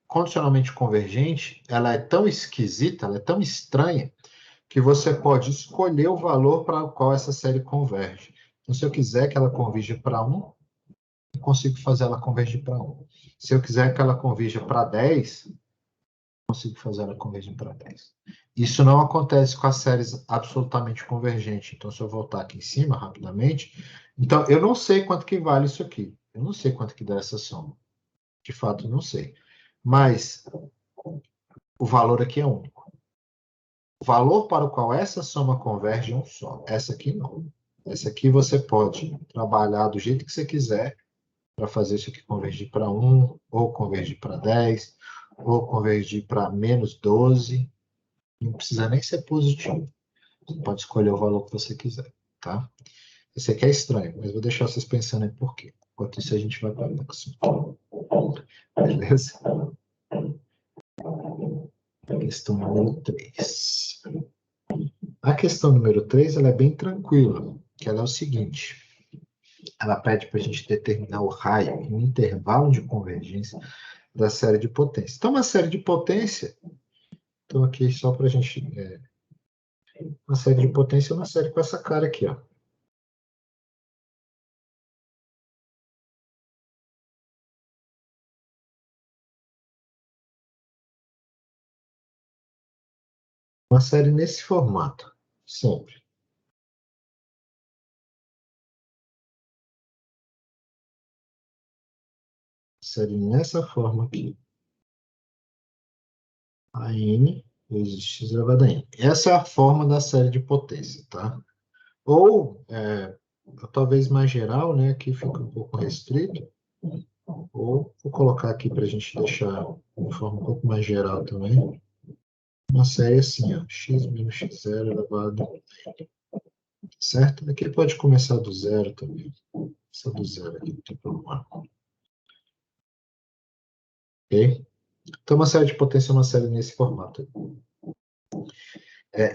condicionalmente convergente, ela é tão esquisita, ela é tão estranha, que você pode escolher o valor para o qual essa série converge. Então, se eu quiser que ela converja para 1, eu consigo fazer ela convergir para 1. Se eu quiser que ela converja para 10, eu consigo fazer ela convergir para 10. Isso não acontece com as séries absolutamente convergentes. Então, se eu voltar aqui em cima rapidamente, então eu não sei quanto que vale isso aqui. Eu não sei quanto que dá essa soma. De fato, não sei. Mas o valor aqui é único. O valor para o qual essa soma converge é um só. Essa aqui não. Essa aqui você pode trabalhar do jeito que você quiser para fazer isso aqui convergir para 1, ou convergir para 10, ou convergir para menos 12. Não precisa nem ser positivo. Você pode escolher o valor que você quiser, tá? Esse aqui é estranho, mas vou deixar vocês pensando aí por quê. Enquanto isso, a gente vai para o próximo. Beleza? Questão número 3. A questão número 3, ela é bem tranquila, que ela é o seguinte: ela pede para a gente determinar o raio e o intervalo de convergência da série de potência. Então, uma série de potência, então aqui só para a gente... uma série de potência é uma série com essa cara aqui, ó. Uma série nesse formato, sempre. Série nessa forma aqui. A N vezes x elevado a N. Essa é a forma da série de potência, tá? Ou, talvez mais geral, né? Aqui fica um pouco restrito. Ou vou colocar aqui para a gente deixar de forma um pouco mais geral também. Uma série assim, ó, x menos x0 elevado a N. Certo? Aqui pode começar do zero também. Começar do zero aqui, não tem problema. Ok? Então, uma série de potência é uma série nesse formato.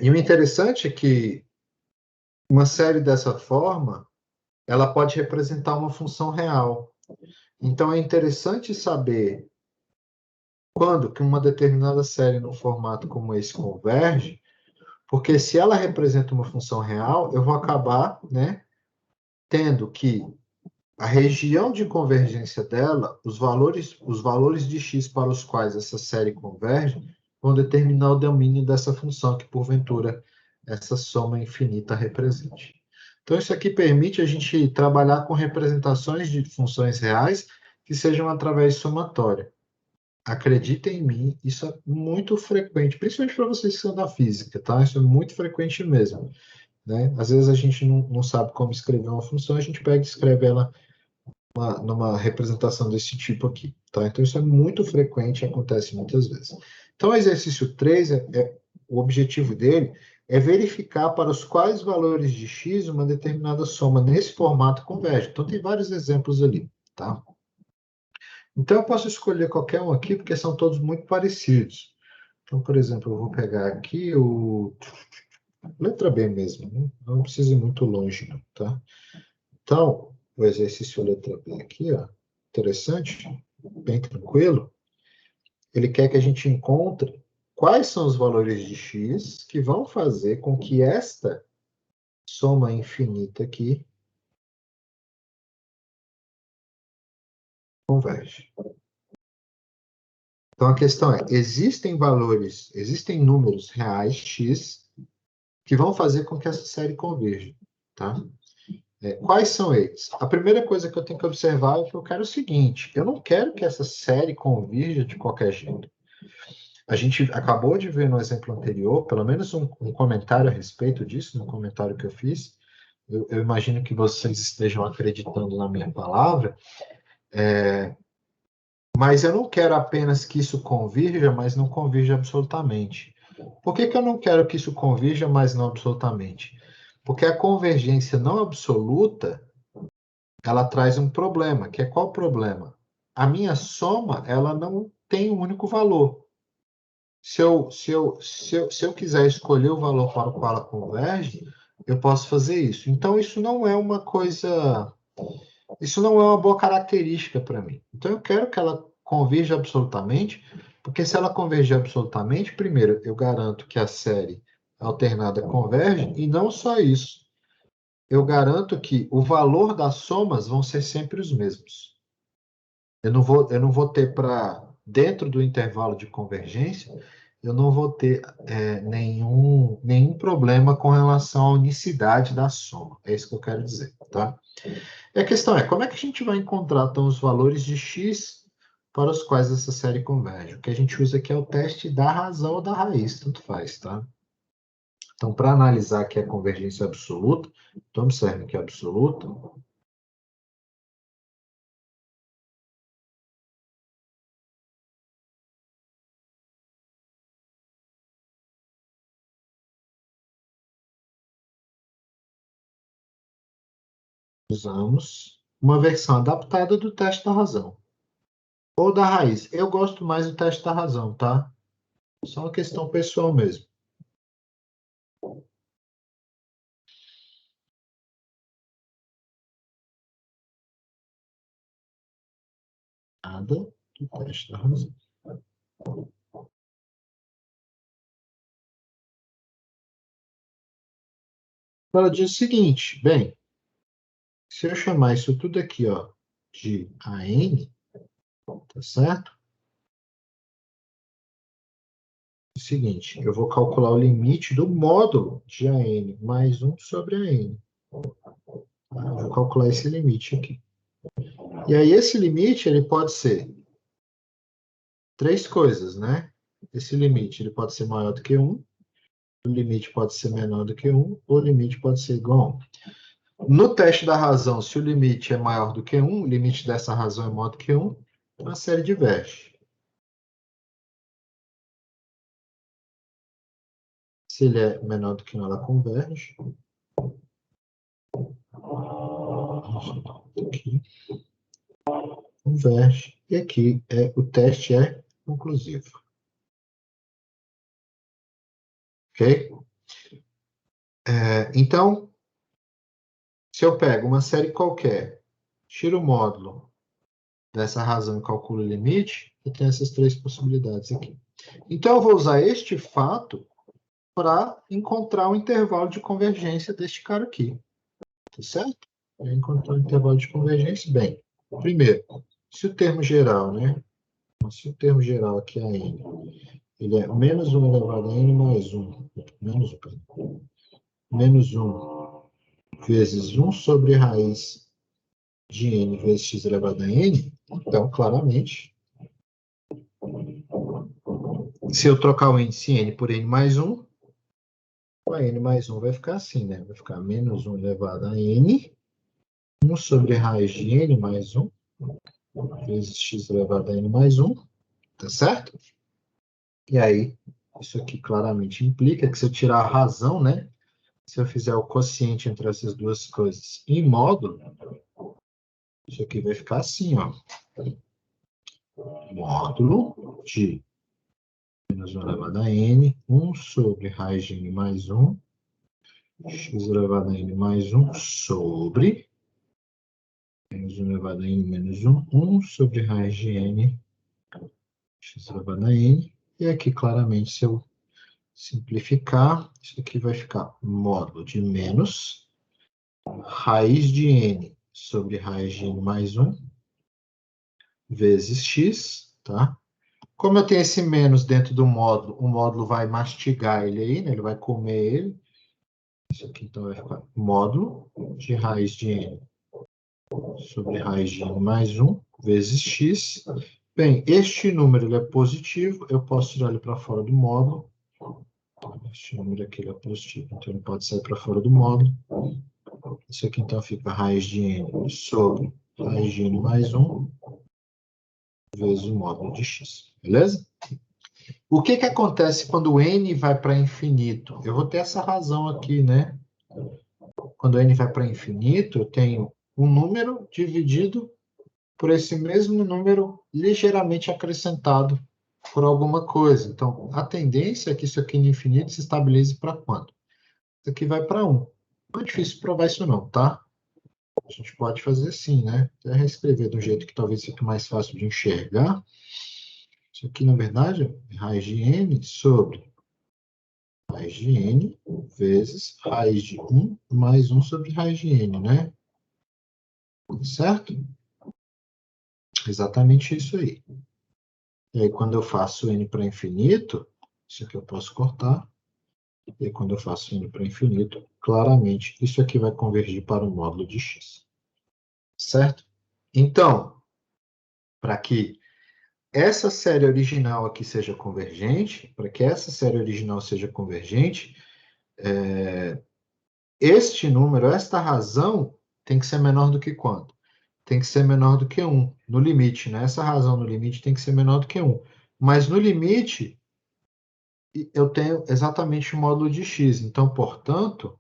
E o interessante é que uma série dessa forma, ela pode representar uma função real. Então, é interessante saber quando que uma determinada série num formato como esse converge, porque se ela representa uma função real, eu vou acabar, né, tendo que a região de convergência dela, os valores de x para os quais essa série converge, vão determinar o domínio dessa função que, porventura, essa soma infinita represente. Então, isso aqui permite a gente trabalhar com representações de funções reais que sejam através de somatória. Acreditem em mim, isso é muito frequente, principalmente para vocês que são da física, tá? Isso é muito frequente mesmo, né? Às vezes a gente não sabe como escrever uma função, a gente pega e escreve ela numa representação desse tipo aqui, tá? Então, isso é muito frequente, acontece muitas vezes. Então, o exercício 3, o objetivo dele é verificar para os quais valores de x uma determinada soma nesse formato converge. Então, tem vários exemplos ali, tá? Então, eu posso escolher qualquer um aqui, porque são todos muito parecidos. Então, por exemplo, eu vou pegar aqui letra B mesmo, não precisa ir muito longe, não, tá? Então, o exercício letra B aqui, ó, interessante, bem tranquilo. Ele quer que a gente encontre quais são os valores de x que vão fazer com que esta soma infinita aqui converge. Então, a questão é, existem números reais, x, que vão fazer com que essa série converja, tá? Quais são eles? A primeira coisa que eu tenho que observar é que eu quero o seguinte, eu não quero que essa série convirja de qualquer jeito. A gente acabou de ver no exemplo anterior, pelo menos um comentário a respeito disso, no comentário que eu fiz, eu imagino que vocês estejam acreditando na minha palavra, mas eu não quero apenas que isso convirja, mas não convirja absolutamente. Por que que eu não quero que isso converja, mas não absolutamente? Porque a convergência não absoluta, ela traz um problema, que é qual o problema? A minha soma, ela não tem um único valor. Se eu quiser escolher o valor para o qual ela converge, eu posso fazer isso. Então, isso não é uma coisa... Isso não é uma boa característica para mim. Então, eu quero que ela converja absolutamente, porque se ela converger absolutamente, primeiro, eu garanto que a série alternada converge, e não só isso. Eu garanto que o valor das somas vão ser sempre os mesmos. Eu não vou ter dentro do intervalo de convergência, eu não vou ter nenhum problema com relação à unicidade da soma. É isso que eu quero dizer, tá? E a questão é, como é que a gente vai encontrar, então, os valores de x para os quais essa série converge? O que a gente usa aqui é o teste da razão ou da raiz, tanto faz, tá? Então, para analisar aqui a convergência absoluta, então observe que é absoluta. Usamos uma versão adaptada do teste da razão. Ou da raiz. Eu gosto mais do teste da razão, tá? Só uma questão pessoal mesmo. Nada do teste da razão. Ela diz o seguinte, bem, se eu chamar isso tudo aqui, ó, de AN, tá certo? É o seguinte, eu vou calcular o limite do módulo de AN mais 1 sobre AN. Eu vou calcular esse limite aqui. E aí, esse limite, ele pode ser três coisas, né? Esse limite, ele pode ser maior do que 1, o limite pode ser menor do que 1, ou o limite pode ser igual a 1. No teste da razão, se o limite é maior do que 1, o limite dessa razão é maior do que 1, então a série diverge. Se ele é menor do que 1, ela converge. Aqui. Converge. E aqui o teste é conclusivo. Ok? Então, se eu pego uma série qualquer, tiro o módulo dessa razão e calculo o limite, eu tenho essas três possibilidades aqui. Então, eu vou usar este fato para encontrar o intervalo de convergência deste cara aqui. Tá certo? Eu encontrar o intervalo de convergência. Bem, primeiro, se o termo geral, né? Se o termo geral aqui é n, ele é menos 1 elevado a n mais 1, menos 1 vezes 1 sobre raiz de n vezes x elevado a n, então, claramente, se eu trocar o índice n por n mais 1, o n mais 1 vai ficar assim, né? Vai ficar menos 1 elevado a n, 1 sobre raiz de n mais 1, vezes x elevado a n mais 1, tá certo? E aí, isso aqui claramente implica que se eu tirar a razão, né? Se eu fizer o quociente entre essas duas coisas em módulo, isso aqui vai ficar assim, ó. Módulo de menos 1 elevado a n, 1 sobre raiz de n mais 1, x elevado a n mais 1 sobre menos 1 elevado a n menos 1, 1 sobre raiz de n, x elevado a n. E aqui, claramente, se eu simplificar, isso aqui vai ficar módulo de menos raiz de n sobre raiz de n mais 1 vezes x, tá? Como eu tenho esse menos dentro do módulo, o módulo vai mastigar ele aí, né? Ele vai comer ele. Isso aqui, então, vai ficar módulo de raiz de n sobre raiz de n mais 1 vezes x. Bem, este número ele é positivo, eu posso tirar ele para fora do módulo. Este número aqui ele é positivo, então ele pode sair para fora do módulo. Isso aqui, então, fica raiz de n sobre raiz de n mais 1 vezes o módulo de x. Beleza? O que acontece quando o n vai para infinito? Eu vou ter essa razão aqui, né? Quando n vai para infinito, eu tenho um número dividido por esse mesmo número ligeiramente acrescentado por alguma coisa. Então, a tendência é que isso aqui no infinito se estabilize para quanto? Isso aqui vai para 1. Não é difícil provar isso não, tá? A gente pode fazer assim, né? Até reescrever do jeito que talvez fique mais fácil de enxergar. Isso aqui, na verdade, é raiz de n sobre raiz de n vezes raiz de 1 mais 1 sobre raiz de n, né? Certo? Exatamente isso aí. E aí, quando eu faço n para infinito, isso aqui eu posso cortar. E aí, quando eu faço n para infinito, claramente, isso aqui vai convergir para o módulo de x. Certo? Então, para que essa série original aqui seja convergente, para que essa série original seja convergente, este número, esta razão, tem que ser menor do que quanto? Tem que ser menor do que 1, no limite, né? Essa razão no limite tem que ser menor do que 1. Mas no limite, eu tenho exatamente o módulo de x. Então, portanto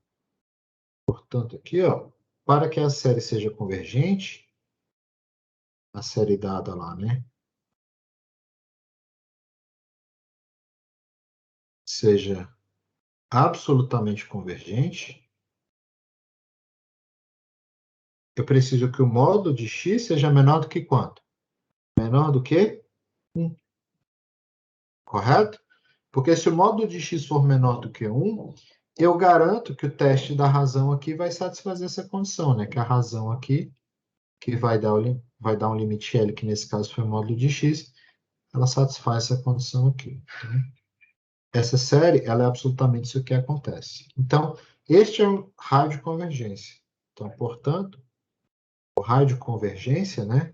aqui, ó, para que a série seja convergente, a série dada lá, né? Seja absolutamente convergente, eu preciso que o módulo de x seja menor do que quanto? Menor do que 1. Correto? Porque se o módulo de x for menor do que 1, eu garanto que o teste da razão aqui vai satisfazer essa condição, né? Que a razão aqui, que vai dar um limite L, que nesse caso foi o módulo de x, ela satisfaz essa condição aqui. Então, essa série, ela é absolutamente isso que acontece. Então, este é um raio de convergência. Então, portanto, o raio de convergência, né?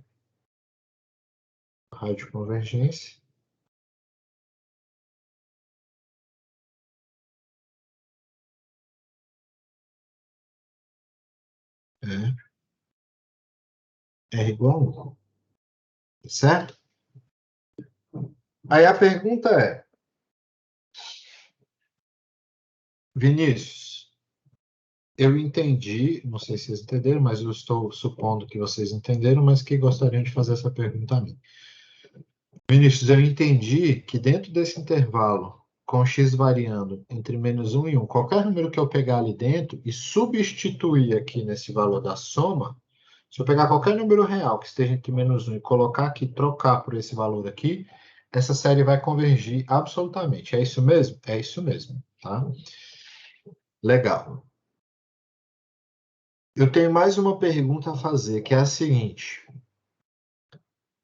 O raio de convergência é R igual a 1. Certo? Aí a pergunta é, Vinícius, eu entendi, não sei se vocês entenderam, mas eu estou supondo que vocês entenderam, mas que gostariam de fazer essa pergunta a mim. Vinícius, eu entendi que dentro desse intervalo, com x variando entre -1 e 1, qualquer número que eu pegar ali dentro e substituir aqui nesse valor da soma, se eu pegar qualquer número real que esteja entre -1 e colocar aqui, trocar por esse valor aqui, essa série vai convergir absolutamente. É isso mesmo? É isso mesmo, tá? Legal. Eu tenho mais uma pergunta a fazer, que é a seguinte.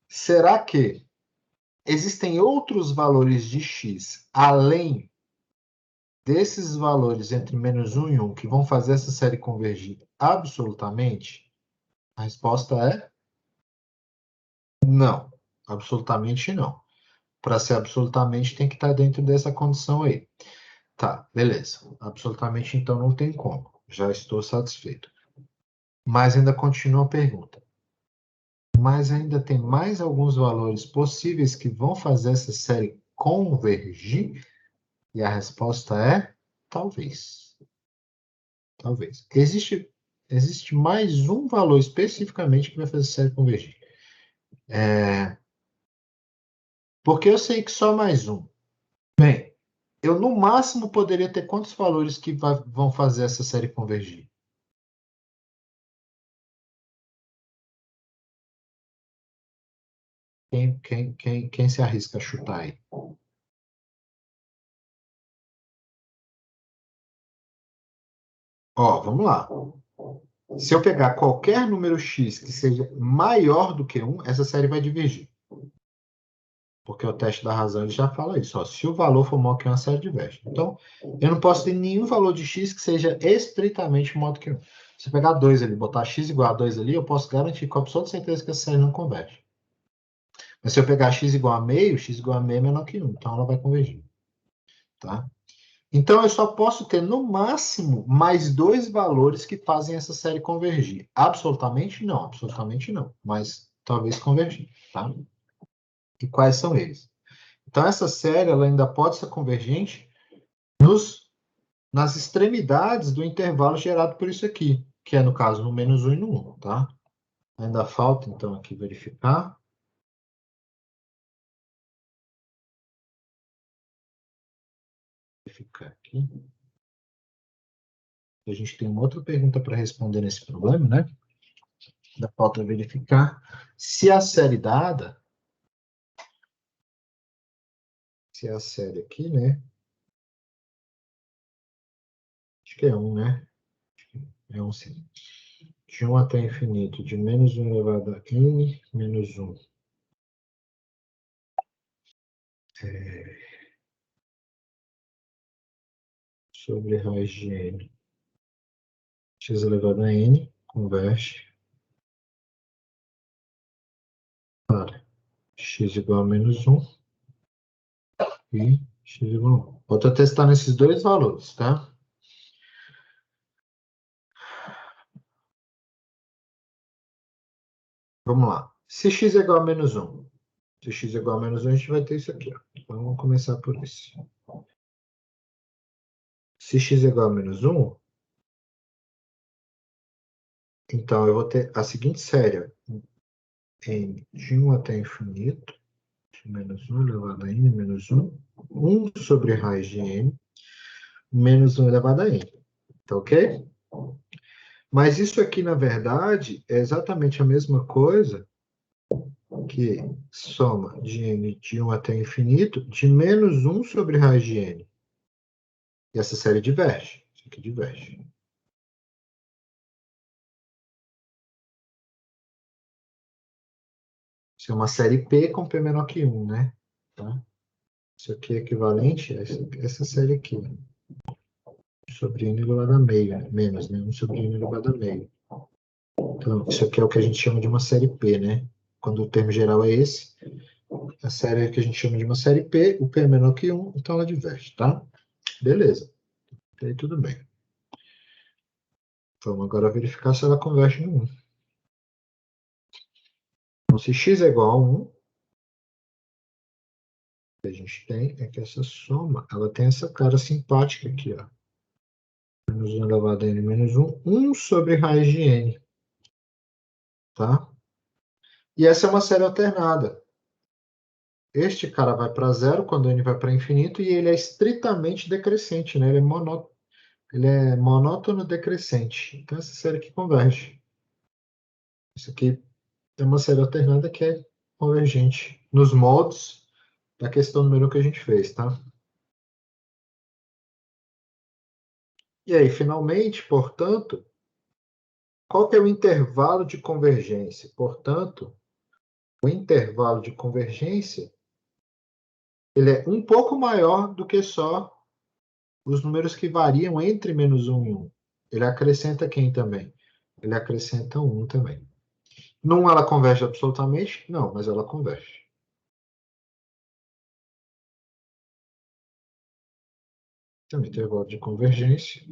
Será que existem outros valores de x além desses valores entre -1 e 1 que vão fazer essa série convergir absolutamente? A resposta é não. Absolutamente não. Para ser absolutamente, tem que estar dentro dessa condição aí. Tá, beleza. Absolutamente, então, não tem como. Já estou satisfeito. Mas ainda continua a pergunta. Mas ainda tem mais alguns valores possíveis que vão fazer essa série convergir? E a resposta é talvez. Talvez. Existe mais um valor especificamente que vai fazer essa série convergir. Porque eu sei que só mais um. Bem, eu no máximo poderia ter quantos valores que vão fazer essa série convergir? Quem se arrisca a chutar aí? Ó, vamos lá. Se eu pegar qualquer número x que seja maior do que 1, essa série vai divergir. Porque o teste da razão ele já fala isso. Ó, se o valor for maior que 1, a série diverge. Então, eu não posso ter nenhum valor de x que seja estritamente maior do que 1. Se eu pegar 2 ali, botar x igual a 2 ali, eu posso garantir com absoluta certeza que essa série não converge. Mas se eu pegar x igual a meio, x igual a meio é menor que 1. Então, ela vai convergir. Tá? Então, eu só posso ter, no máximo, mais dois valores que fazem essa série convergir. Absolutamente não, mas talvez convergir, tá? E quais são eles? Então, essa série ela ainda pode ser convergente nas extremidades do intervalo gerado por isso aqui, que é, no caso, no -1 e no 1, tá? Ainda falta, então, aqui verificar. Verificar aqui. A gente tem uma outra pergunta para responder nesse problema, né? Ainda falta verificar se a série dada, se é a série aqui, né? Acho que é 1, né? É 1 sim. De 1 até infinito, de -1 elevado a n, menos 1. Sobre raiz de n. X elevado a n, converte para x igual a -1 e x igual a 1. Vou testar nesses dois valores, tá? Vamos lá. Se x é igual a -1. Se x é igual a -1, a gente vai ter isso aqui, ó. Então, vamos começar por isso. Se x é igual a -1, então eu vou ter a seguinte série. N de 1 até infinito, de -1 elevado a n menos 1, 1 sobre raiz de n, menos 1 elevado a n. Tá ok? Mas isso aqui, na verdade, é exatamente a mesma coisa que soma de n de 1 até infinito de menos 1 sobre raiz de n. E essa série diverge. Isso aqui diverge. Isso é uma série P com P menor que 1, né? Tá? Isso aqui é equivalente a essa série aqui. Sobre n elevado a meio, né? Menos, né? 1 sobre n elevado a meio. Então, isso aqui é o que a gente chama de uma série P, né? Quando o termo geral é esse, a série que a gente chama de uma série P, o P é menor que 1, então ela diverge, tá? Beleza. Aí tudo bem. Vamos agora verificar se ela converge em 1. Então, se x é igual a 1, o que a gente tem é que essa soma, ela tem essa cara simpática aqui, ó. Menos 1 elevado a n menos 1, 1 sobre raiz de n. Tá? E essa é uma série alternada. Este cara vai para zero quando n vai para infinito e ele é estritamente decrescente, né? Ele é monótono decrescente. Então, essa série aqui converge. Isso aqui é uma série alternada que é convergente nos moldes da questão número 1 que a gente fez, tá? E aí, finalmente, portanto, qual que é o intervalo de convergência? Portanto, o intervalo de convergência ele é um pouco maior do que só os números que variam entre menos 1 e 1. Ele acrescenta quem também? Ele acrescenta 1 também. Não ela converge absolutamente? Não, mas ela converge. Tem um intervalo de convergência.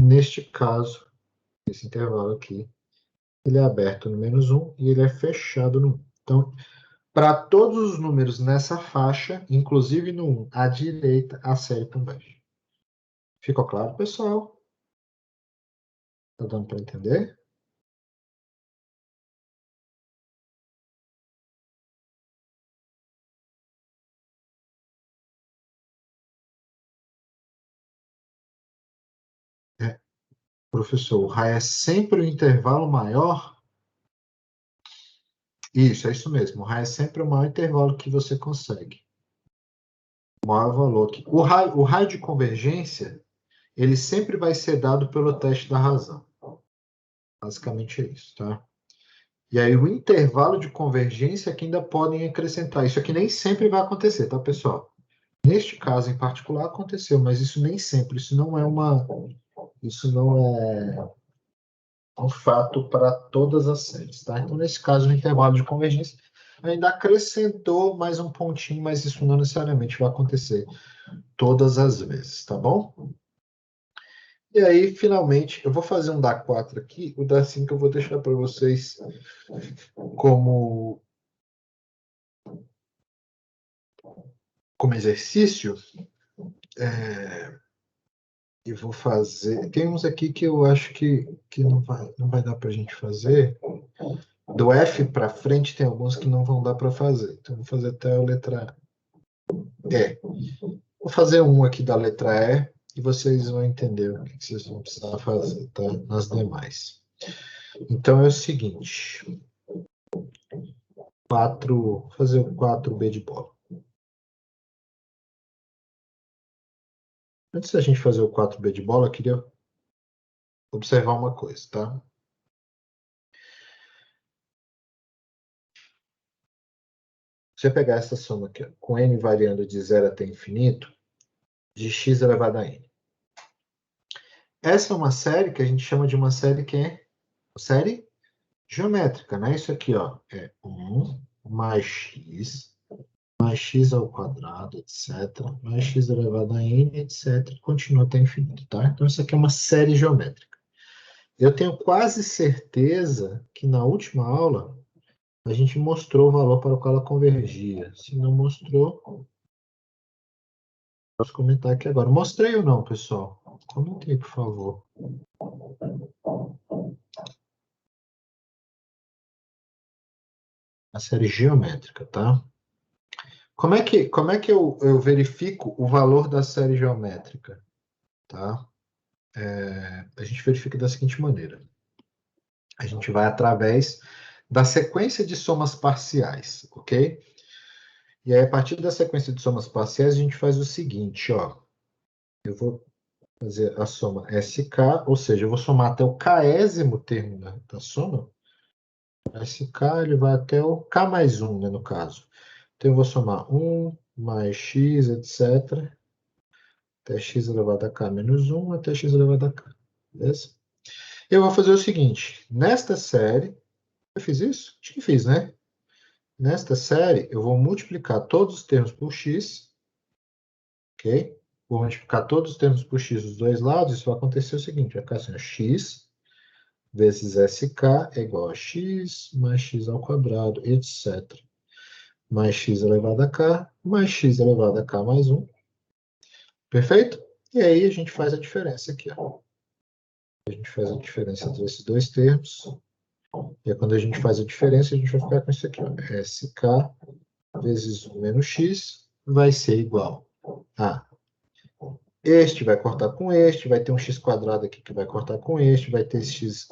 Neste caso, esse intervalo aqui, ele é aberto no menos 1 e ele é fechado no 1. Então, para todos os números nessa faixa, inclusive no 1, à direita, a série converge. Ficou claro, pessoal? Está dando para entender? É. Professor, o raio é sempre o intervalo maior? Isso, é isso mesmo. O raio é sempre o maior intervalo que você consegue. O maior valor. O raio de convergência, ele sempre vai ser dado pelo teste da razão. Basicamente é isso, tá? E aí o intervalo de convergência é que ainda podem acrescentar. Isso aqui nem sempre vai acontecer, tá, pessoal? Neste caso em particular aconteceu, mas isso nem sempre. Isso não é um fato para todas as séries, tá? Então, nesse caso, o intervalo de convergência ainda acrescentou mais um pontinho, mas isso não necessariamente vai acontecer todas as vezes, tá bom? E aí, finalmente, eu vou fazer um da 4 aqui, o da 5 eu vou deixar para vocês como como exercício, e vou fazer... Tem uns aqui que eu acho que não vai dar para a gente fazer. Do F para frente tem alguns que não vão dar para fazer. Então, vou fazer até a letra E. Vou fazer um aqui da letra E e vocês vão entender o que vocês vão precisar fazer, tá? Nas demais. Então, é o seguinte. Vou fazer o 4B de bola. Antes da gente fazer o 4B de bola, eu queria observar uma coisa, tá? Se eu pegar essa soma aqui, ó, com n variando de 0 até infinito, de x elevado a n. Essa é uma série que a gente chama de uma série que é série geométrica, né? Isso aqui, ó, é 1 mais x ao quadrado, etc., mais x elevado a n, etc., continua até infinito, tá? Então, isso aqui é uma série geométrica. Eu tenho quase certeza que na última aula a gente mostrou o valor para o qual ela convergia. Se não mostrou, posso comentar aqui agora. Mostrei ou não, pessoal? Comentei, por favor. A série geométrica, tá? Como é que eu verifico o valor da série geométrica? Tá? A gente verifica da seguinte maneira. A gente vai através da sequência de somas parciais, ok? E aí, a partir da sequência de somas parciais, a gente faz o seguinte, ó. Eu vou fazer a soma SK, ou seja, eu vou somar até o késimo termo da soma. SK, ele vai até o K mais 1, né, no caso. Então, eu vou somar 1 mais x, etc., até x elevado a k menos 1, até x elevado a k. Beleza? Eu vou fazer o seguinte. Nesta série, eu fiz isso? Acho que fiz, né? Nesta série, eu vou multiplicar todos os termos por x, ok? Vou multiplicar todos os termos por x dos dois lados, isso vai acontecer o seguinte, vai ficar assim, ó, x vezes sk é igual a x mais x ao quadrado, etc. Mais x elevado a k, mais x elevado a k mais 1. Perfeito? E aí a gente faz a diferença aqui, ó. A gente faz a diferença entre esses dois termos. E aí, quando a gente faz a diferença, a gente vai ficar com isso aqui, ó. SK vezes 1 menos x vai ser igual a este vai cortar com este, vai ter um x quadrado aqui que vai cortar com este, vai ter esse x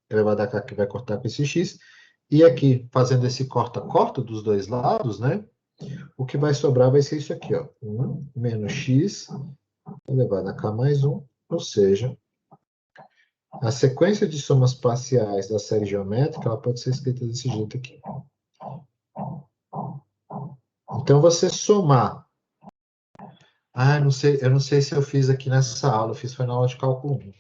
elevado a k que vai cortar com esse x. E aqui, fazendo esse corta-corta dos dois lados, né? O que vai sobrar vai ser isso aqui, ó. 1 menos x elevado a k mais 1, ou seja, a sequência de somas parciais da série geométrica, ela pode ser escrita desse jeito aqui. Então, você somar... eu não sei se eu fiz aqui nessa aula, eu fiz foi na aula de cálculo 1.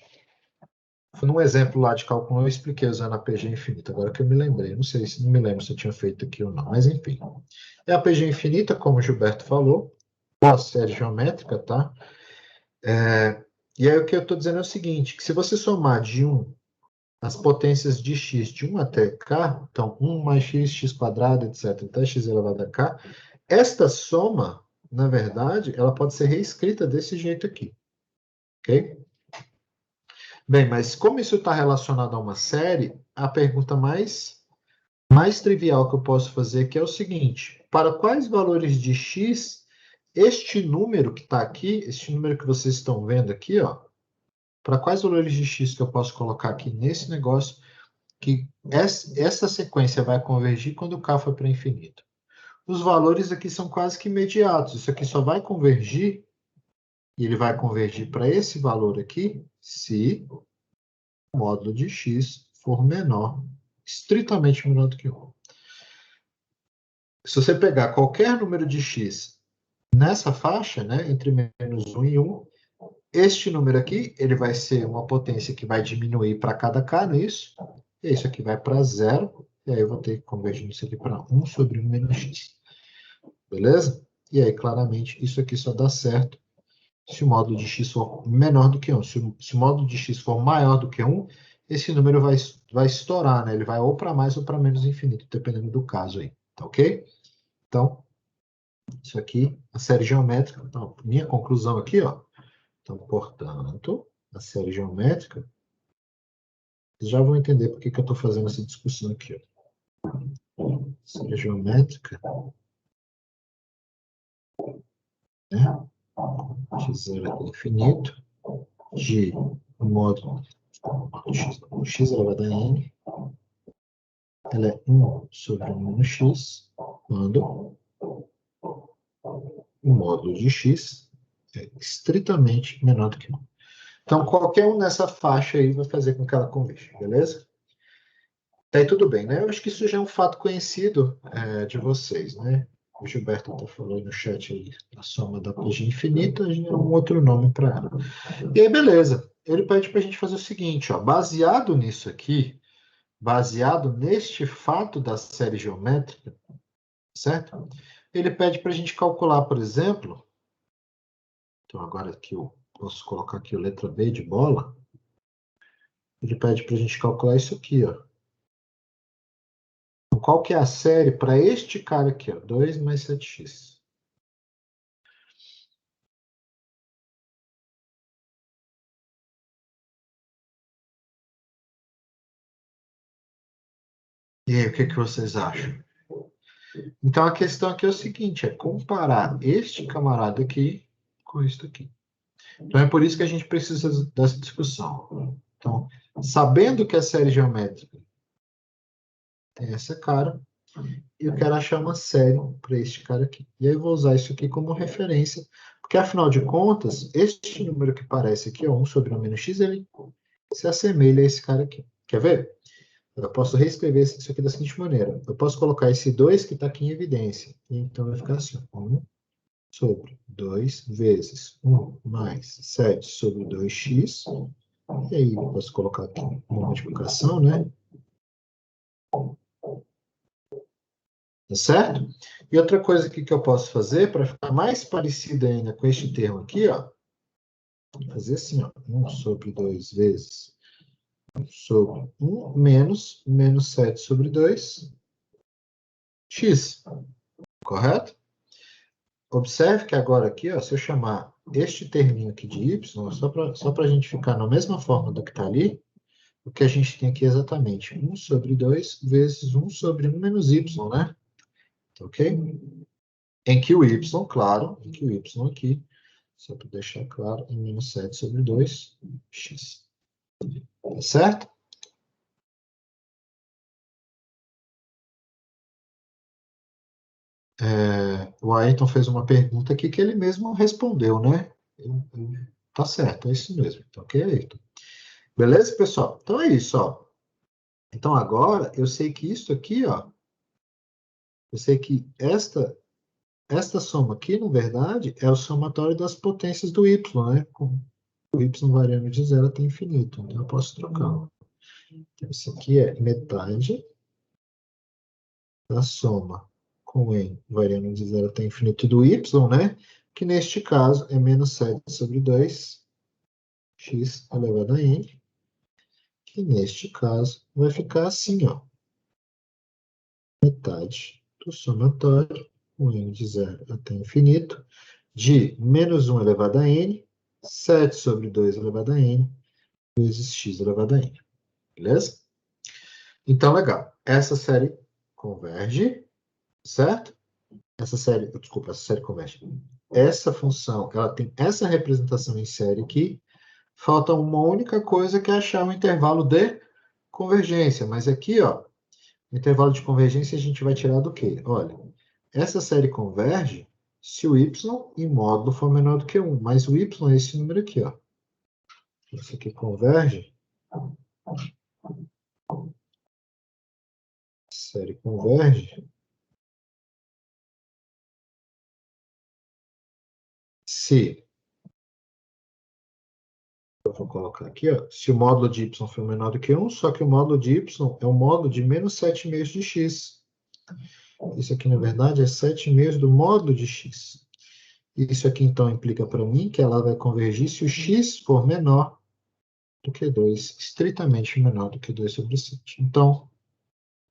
Foi num exemplo lá de cálculo 1, eu expliquei usando a PG infinita, agora que eu me lembrei. Não me lembro se eu tinha feito aqui ou não, mas enfim. É a PG infinita, como o Gilberto falou, uma série geométrica, tá? E aí o que eu estou dizendo é o seguinte, que se você somar de 1 as potências de x de 1 até k, então 1 mais x, x quadrado, etc., até x elevado a k, esta soma, na verdade, ela pode ser reescrita desse jeito aqui. Ok? Bem, mas como isso está relacionado a uma série, a pergunta mais trivial que eu posso fazer aqui é o seguinte, para quais valores de x este número que está aqui, este número que vocês estão vendo aqui, ó, para quais valores de x que eu posso colocar aqui nesse negócio que essa sequência vai convergir quando o k for para infinito? Os valores aqui são quase que imediatos. Isso aqui só vai convergir, e ele vai convergir para esse valor aqui, se o módulo de x for menor, estritamente menor do que 1. Se você pegar qualquer número de x nessa faixa, né, entre menos 1 e 1, este número aqui, ele vai ser uma potência que vai diminuir para cada k, não é isso? E isso aqui vai para 0, e aí eu vou ter que convergir isso aqui para 1 sobre 1 menos x. Beleza? E aí, claramente, isso aqui só dá certo se o módulo de x for menor do que 1. Se o módulo de x for maior do que 1, esse número vai estourar, né? Ele vai ou para mais ou para menos infinito, dependendo do caso aí. Tá ok? Então, Isso aqui, a série geométrica. Então, minha conclusão aqui, ó. Então, portanto, a série geométrica, vocês já vão entender por que eu estou fazendo essa discussão aqui, ó. Série geométrica, né? X0 infinito, de módulo x elevado a n, ela é 1 sobre 1 menos x, quando o módulo de x é estritamente menor do que 1. Então, qualquer um nessa faixa aí vai fazer com que ela converja, beleza? Tá aí tudo bem, né? Eu acho que isso já é um fato conhecido de vocês, né? O Gilberto está falando no chat aí, a soma da PG infinita é um outro nome para ela. E aí, beleza. Ele pede para a gente fazer o seguinte, ó, baseado nisso aqui, baseado neste fato da série geométrica, certo? Ele pede para a gente calcular, por exemplo, então agora aqui eu posso colocar aqui a letra B de bola, ele pede para a gente calcular isso aqui, ó. Então, qual que é a série para este cara aqui, ó, 2 mais 7x? E aí, o que vocês acham? Então, a questão aqui é o seguinte, é comparar este camarada aqui com isso aqui. Então, é por isso que a gente precisa dessa discussão. Então, sabendo que a série geométrica tem essa cara, eu quero achar uma série para este cara aqui. E aí eu vou usar isso aqui como referência, porque, afinal de contas, este número que parece aqui, 1 sobre 1 menos x, ele se assemelha a esse cara aqui. Quer ver? Eu posso reescrever isso aqui da seguinte maneira. Eu posso colocar esse 2 que está aqui em evidência. E então vai ficar assim. 1 sobre 2 vezes 1 mais 7 sobre 2x. E aí eu posso colocar aqui uma multiplicação, né? Tá certo? E outra coisa aqui que eu posso fazer, para ficar mais parecido ainda com este termo aqui, ó. Fazer assim, ó. 1 sobre 2 vezes 1 sobre 1 menos 7 sobre 2 x. Correto? Observe que agora aqui, ó, se eu chamar este terminho aqui de y, só para a gente ficar na mesma forma do que está ali, o que a gente tem aqui é exatamente 1 sobre 2 vezes 1 sobre 1 menos y, né? Ok? Em que o y, claro, em que o y aqui, só para deixar claro, é menos 7 sobre 2x. Tá certo? O Ayrton fez uma pergunta aqui que ele mesmo respondeu, né? Tá certo, é isso mesmo. Então, ok, Ayrton? Beleza, pessoal? Então é isso, ó. Então agora eu sei que isso aqui, ó, eu sei que esta soma aqui, na verdade, é o somatório das potências do y, né? Com o y variando de 0 até infinito. Então eu posso trocar. Então, isso aqui é metade da soma com n variando de 0 até infinito do y, né? Que neste caso é menos 7 sobre 2 x elevado a n. Que neste caso vai ficar assim, ó. Metade do somatório com n de 0 até infinito, de menos 1 elevado a n, 7 sobre 2 elevado a n, vezes x elevado a n. Beleza? Então, legal. Essa série converge, certo? Essa série converge. Essa função, ela tem essa representação em série aqui. Falta uma única coisa que é achar o intervalo de convergência. Mas aqui, ó, o intervalo de convergência a gente vai tirar do quê? Olha, essa série converge se o y em módulo for menor do que 1. Mas o y é esse número aqui, ó. Isso aqui converge. Série converge. Se, eu vou colocar aqui, ó, se o módulo de y for menor do que 1, só que o módulo de y é o módulo de menos 7,5 de x. Isso aqui, na verdade, é 7,5 do módulo de x. Isso aqui, então, implica para mim que ela vai convergir se o x for menor do que 2, estritamente menor do que 2 sobre 7. Então,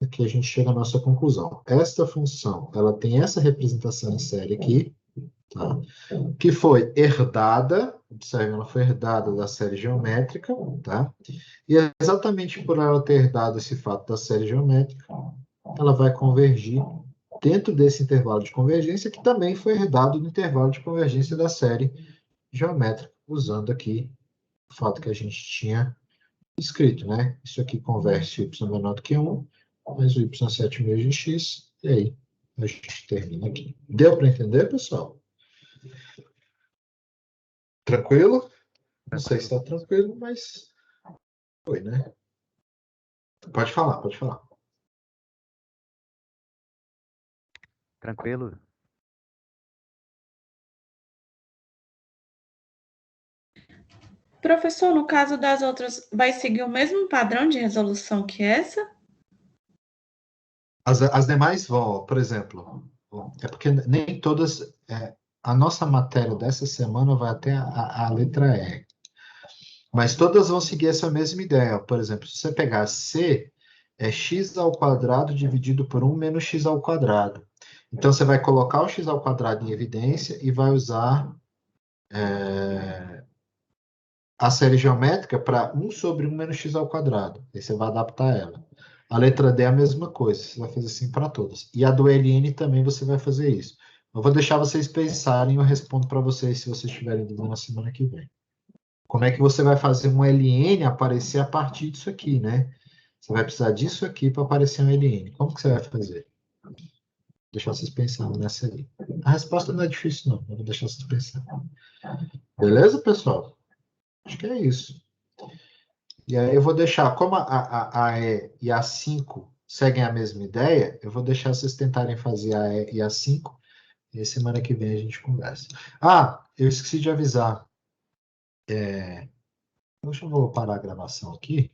aqui a gente chega à nossa conclusão. Esta função, ela tem essa representação em série aqui, tá? Que foi herdada, observe, ela foi herdada da série geométrica, tá? E exatamente por ela ter herdado esse fato da série geométrica, ela vai convergir dentro desse intervalo de convergência, que também foi herdado no intervalo de convergência da série geométrica, usando aqui o fato que a gente tinha escrito, né? Isso aqui converte y menor do que 1, mais o y 7 meio de x, e aí a gente termina aqui. Deu para entender, pessoal? Tranquilo? Não sei se está tranquilo, mas foi, né? Pode falar, pode falar. Tranquilo? Professor, no caso das outras, vai seguir o mesmo padrão de resolução que essa? As demais vão, por exemplo, é porque nem todas. A nossa matéria dessa semana vai até a letra R. Mas todas vão seguir essa mesma ideia. Por exemplo, se você pegar C, é x ao quadrado dividido por 1 menos x ao quadrado. Então, você vai colocar o x ao quadrado em evidência e vai usar a série geométrica para 1 sobre 1 menos x ao quadrado. Aí você vai adaptar ela. A letra D é a mesma coisa, você vai fazer assim para todas. E a do LN também você vai fazer isso. Eu vou deixar vocês pensarem e eu respondo para vocês se vocês tiverem dúvida na semana que vem. Como é que você vai fazer um LN aparecer a partir disso aqui, né? Você vai precisar disso aqui para aparecer um LN. Como que você vai fazer? Vou deixar vocês pensando nessa aí. A resposta não é difícil, não. Eu vou deixar vocês pensando. Beleza, pessoal? Acho que é isso. E aí eu vou deixar, como a E e a 5 seguem a mesma ideia, eu vou deixar vocês tentarem fazer a E e a 5, e semana que vem a gente conversa. Ah, eu esqueci de avisar. Deixa eu vou parar a gravação aqui.